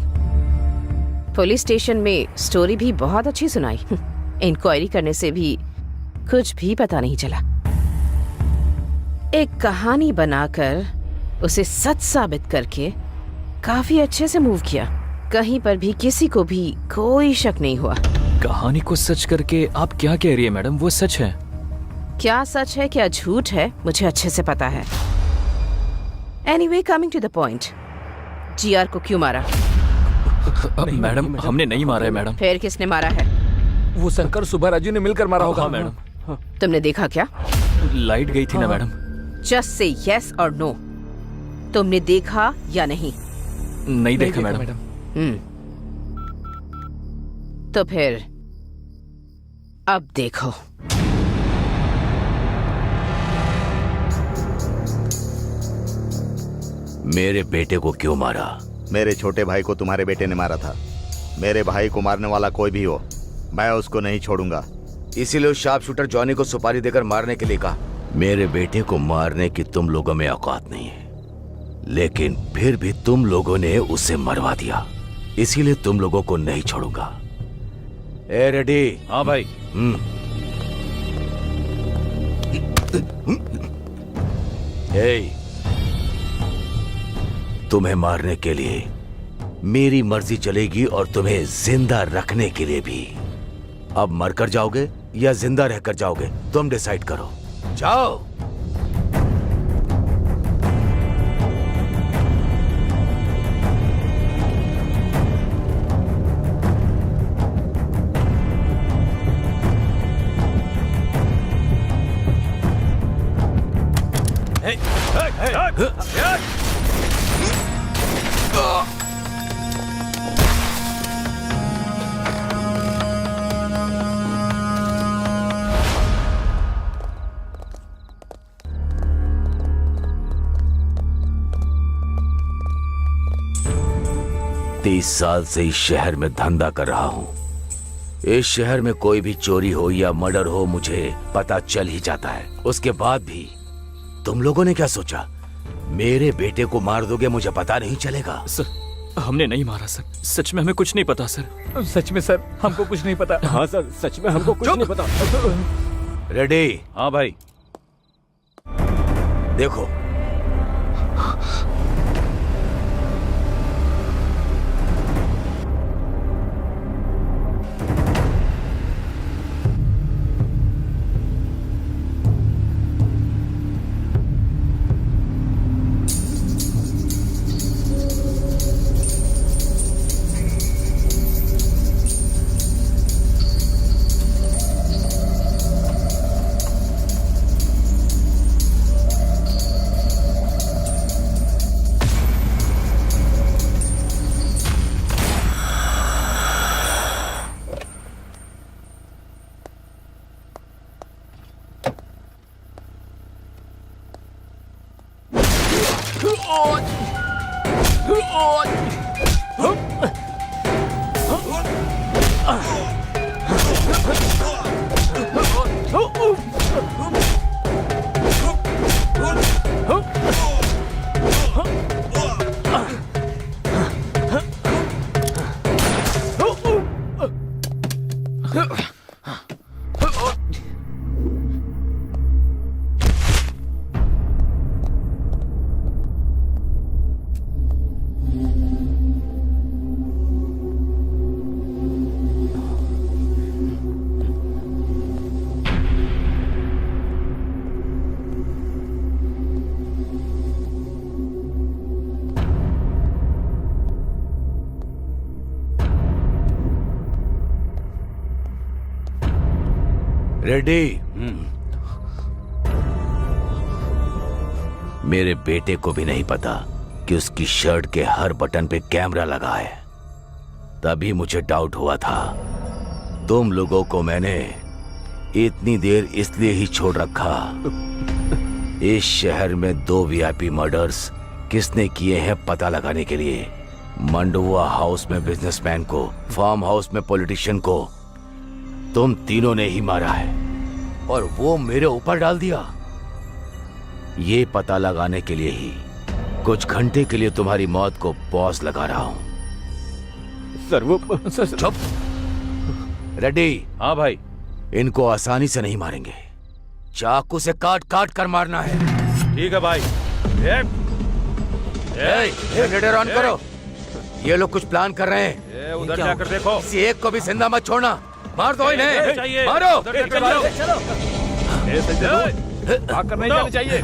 पुलिस स्टेशन में स्टोरी भी बहुत अच्छी सुनाई। इंक्वायरी करने से भी कुछ भी पता नहीं चला। एक कहानी बनाकर उसे सच साबित करके काफी अच्छे से मूव किया। कहीं पर भी किसी को भी कोई शक नहीं हुआ। कहानी को सच करके आप क्या कह रही है मैडम? वो सच है। क्या सच है क्या झूठ है मुझे अच्छे से पता है। Anyway, coming to the point, GR को क्यों मारा? मैडम हमने नहीं मारा है मैडम। फिर किसने मारा है? वो शंकर सुबह राजू ने मिलकर मारा होगा। हाँ मैडम। तुमने देखा क्या? लाइट गई थी ना मैडम। जस्ट से यस और नो, तुमने देखा या नहीं? नहीं देखा मैडम। तो फिर अब देखो। मेरे बेटे को क्यों मारा? मेरे छोटे भाई को तुम्हारे बेटे ने मारा था। मेरे भाई को मारने वाला कोई भी हो, मैं उसको नहीं छोड़ूंगा। इसीलिए उस शार्प शूटर जॉनी को सुपारी देकर मारने के लिए कहा। मेरे बेटे को मारने की तुम लोगों में औकात नहीं है, लेकिन फिर भी तुम लोगों ने उसे मरवा दिया, इसीलिए तुम लोगों को नहीं छोड़ूंगा। ए रेडी? हाँ भाई। तुम्हें मारने के लिए मेरी मर्जी चलेगी और तुम्हें जिंदा रखने के लिए भी। अब मरकर जाओगे या जिंदा रहकर जाओगे, तुम डिसाइड करो। जाओ। तीस साल से इस शहर में धंधा कर रहा हूं। इस शहर में कोई भी चोरी हो या मर्डर हो मुझे पता चल ही जाता है। उसके बाद भी तुम लोगों ने क्या सोचा, मेरे बेटे को मार दोगे, मुझे पता नहीं चलेगा? सर हमने नहीं मारा सर, सच में हमें कुछ नहीं पता सर। सच में सर हमको कुछ नहीं पता। हाँ सर, सच में हमको कुछ नहीं पता। रेडी? हाँ भाई। देखो, रेडी? मेरे बेटे को भी नहीं पता कि उसकी शर्ट के हर बटन पे कैमरा लगा है। तभी मुझे डाउट हुआ था। तुम लोगों को मैंने इतनी देर इसलिए ही छोड़ रखा। इस शहर में 2 वीआईपी मर्डर्स किसने किए हैं पता लगाने के लिए। मंडुआ हाउस में बिजनेसमैन को, फार्म हाउस में पॉलिटिशियन को तुम तीनों ने ही मारा है और वो मेरे ऊपर डाल दिया। ये पता लगाने के लिए ही कुछ घंटे के लिए तुम्हारी मौत को पॉज लगा रहा हूं। सर वो चुप। रेडी? हाँ भाई। इनको आसानी से नहीं मारेंगे, चाकू से काट काट कर मारना है। ठीक है भाई। जनरेटर ऑन करो। ये लोग कुछ प्लान कर रहे हैं। उधर जाकर देखो। किसी एक को भी जिंदा मत छोड़ना। मार दो इन्हें, मारो। भाग कर नहीं जाना चाहिए।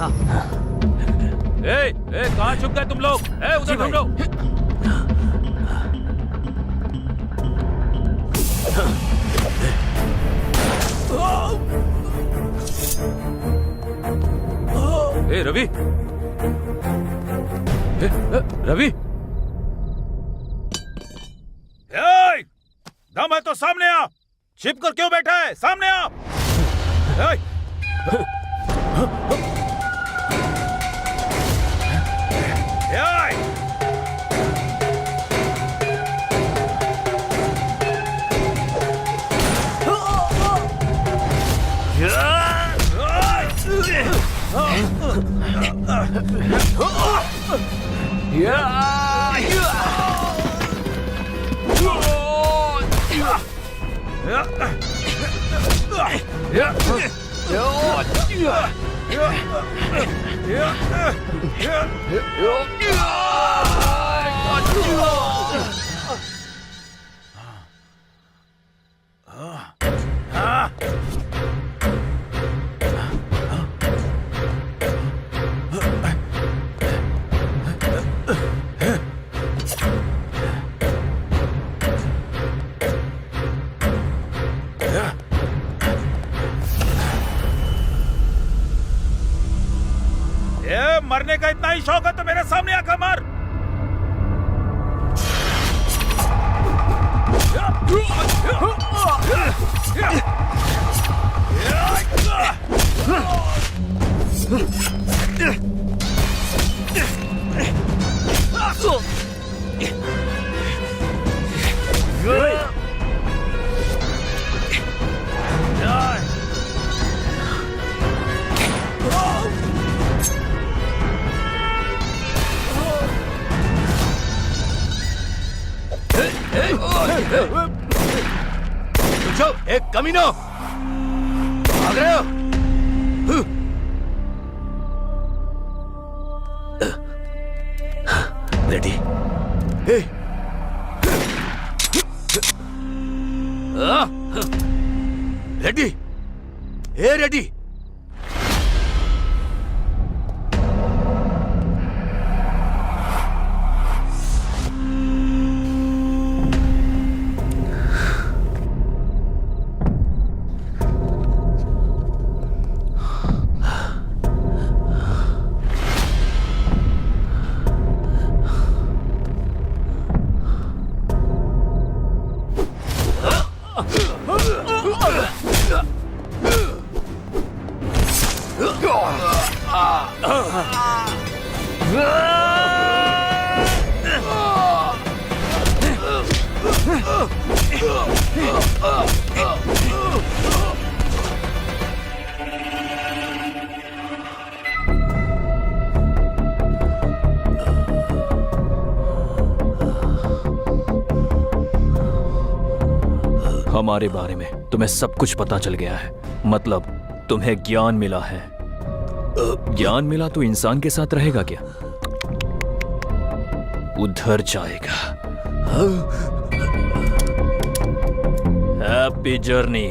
कहाँ छुप गए तुम लोग? उधर ढूंढो। रवि, रवि, दम है तो सामने आ। छिप कर क्यों बैठा है? सामने आ। मरने का इतना ही शौक है तो मेरे सामने आकर मार। एक कमीनो, भाग रहे हो? रेडी? रेडी? रेडी? हमारे बारे में तुम्हें सब कुछ पता चल गया है। मतलब तुम्हें ज्ञान मिला है। ज्ञान मिला तो इंसान के साथ रहेगा क्या? उधर जाएगा। Happy journey.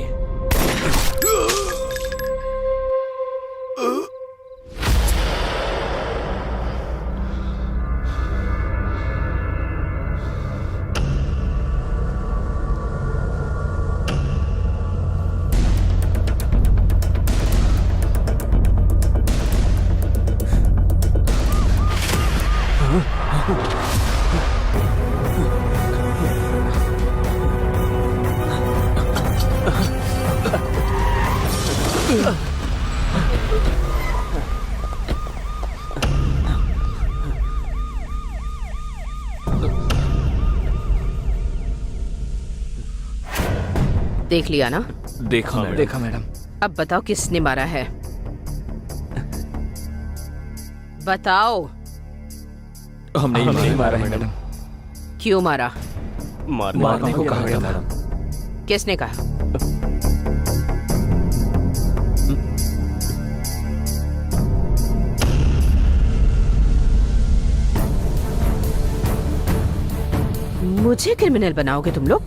देख लिया ना? देखा मैडम। देखा मैडम। अब बताओ किसने मारा है? बताओ। हम नहीं मारा मैडम। क्यों मारा? मारने को कहा गया मैडम। किसने कहा? मुझे क्रिमिनल बनाओगे तुम लोग?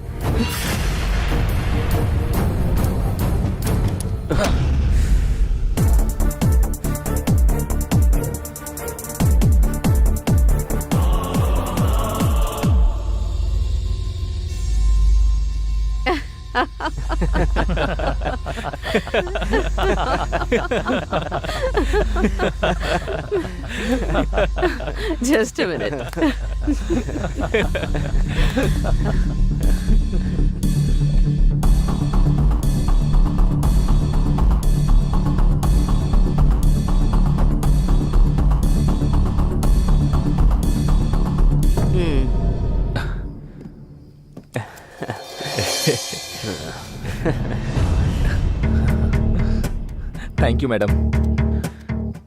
Just a minute. Thank you madam.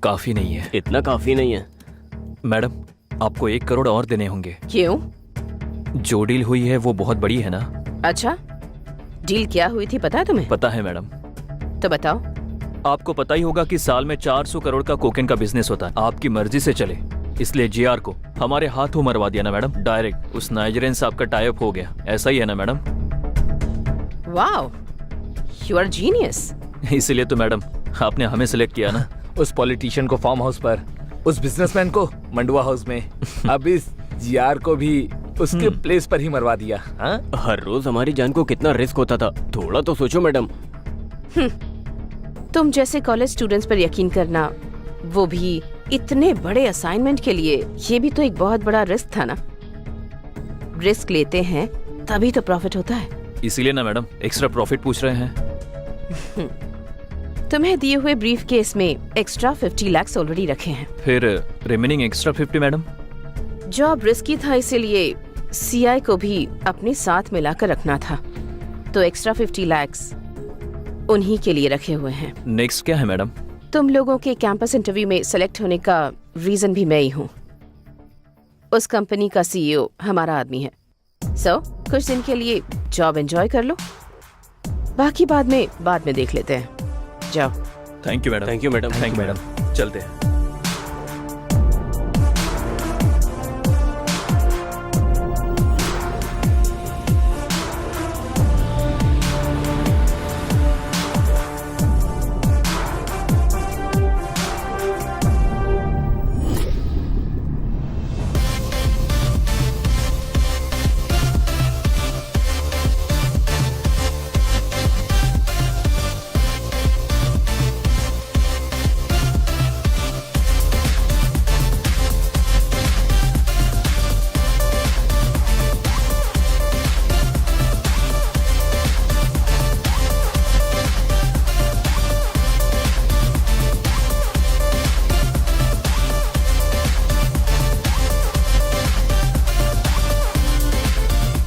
काफी नहीं है। इतना काफी नहीं है मैडम, आपको 1 करोड़ और देने होंगे। क्यों? जो डील हुई है वो बहुत बड़ी है ना। अच्छा, डील क्या हुई थी पता है तुम्हें? पता है मैडम। तो बताओ। आपको पता ही होगा कि साल में 400 करोड़ का कोकेन का बिजनेस होता है। आपकी मर्जी से चले, इसलिए जीआर को हमारे हाथों मरवा दिया ना मैडम। डायरेक्ट उस नाइजीरियन साहब का टाई अप हो गया। ऐसा ही है ना madam? Wow, you are genius. इसीलिए तो मैडम आपने हमें सिलेक्ट किया ना। उस पॉलिटिशियन को फार्म हाउस पर, उस बिजनेसमैन को मंडुआ हाउस में, अब इस जीआर को भी उसके प्लेस पर ही मरवा दिया। हाँ? हर रोज हमारी जान को कितना रिस्क होता था, थोड़ा तो सोचो मैडम। तुम जैसे कॉलेज स्टूडेंट्स पर यकीन करना, वो भी इतने बड़े असाइनमेंट के लिए, ये भी तो एक बहुत बड़ा रिस्क था ना। रिस्क लेते हैं तभी तो प्रॉफिट होता है। इसीलिए ना मैडम एक्स्ट्रा प्रॉफिट पूछ रहे हैं। तुम्हें दिए हुए ब्रीफ केस में एक्स्ट्रा 50 लाख ऑलरेडी रखे हैं। फिर remaining extra 50 madam? Job risky था, इसीलिए सीआई को भी अपने साथ मिलाकर रखना था, तो एक्स्ट्रा 50 लाख उन्हीं के लिए रखे हुए हैं। नेक्स्ट क्या है मैडम? तुम लोगों के कैंपस इंटरव्यू में सेलेक्ट होने का रीजन भी मैं ही हूँ। उस कंपनी का सीईओ हमारा आदमी है। सो कुछ दिन के लिए जॉब एंजॉय कर लो, बाकी बाद में देख लेते हैं। जाओ। Thank you madam. Thank you madam. Thank you madam. चलते हैं।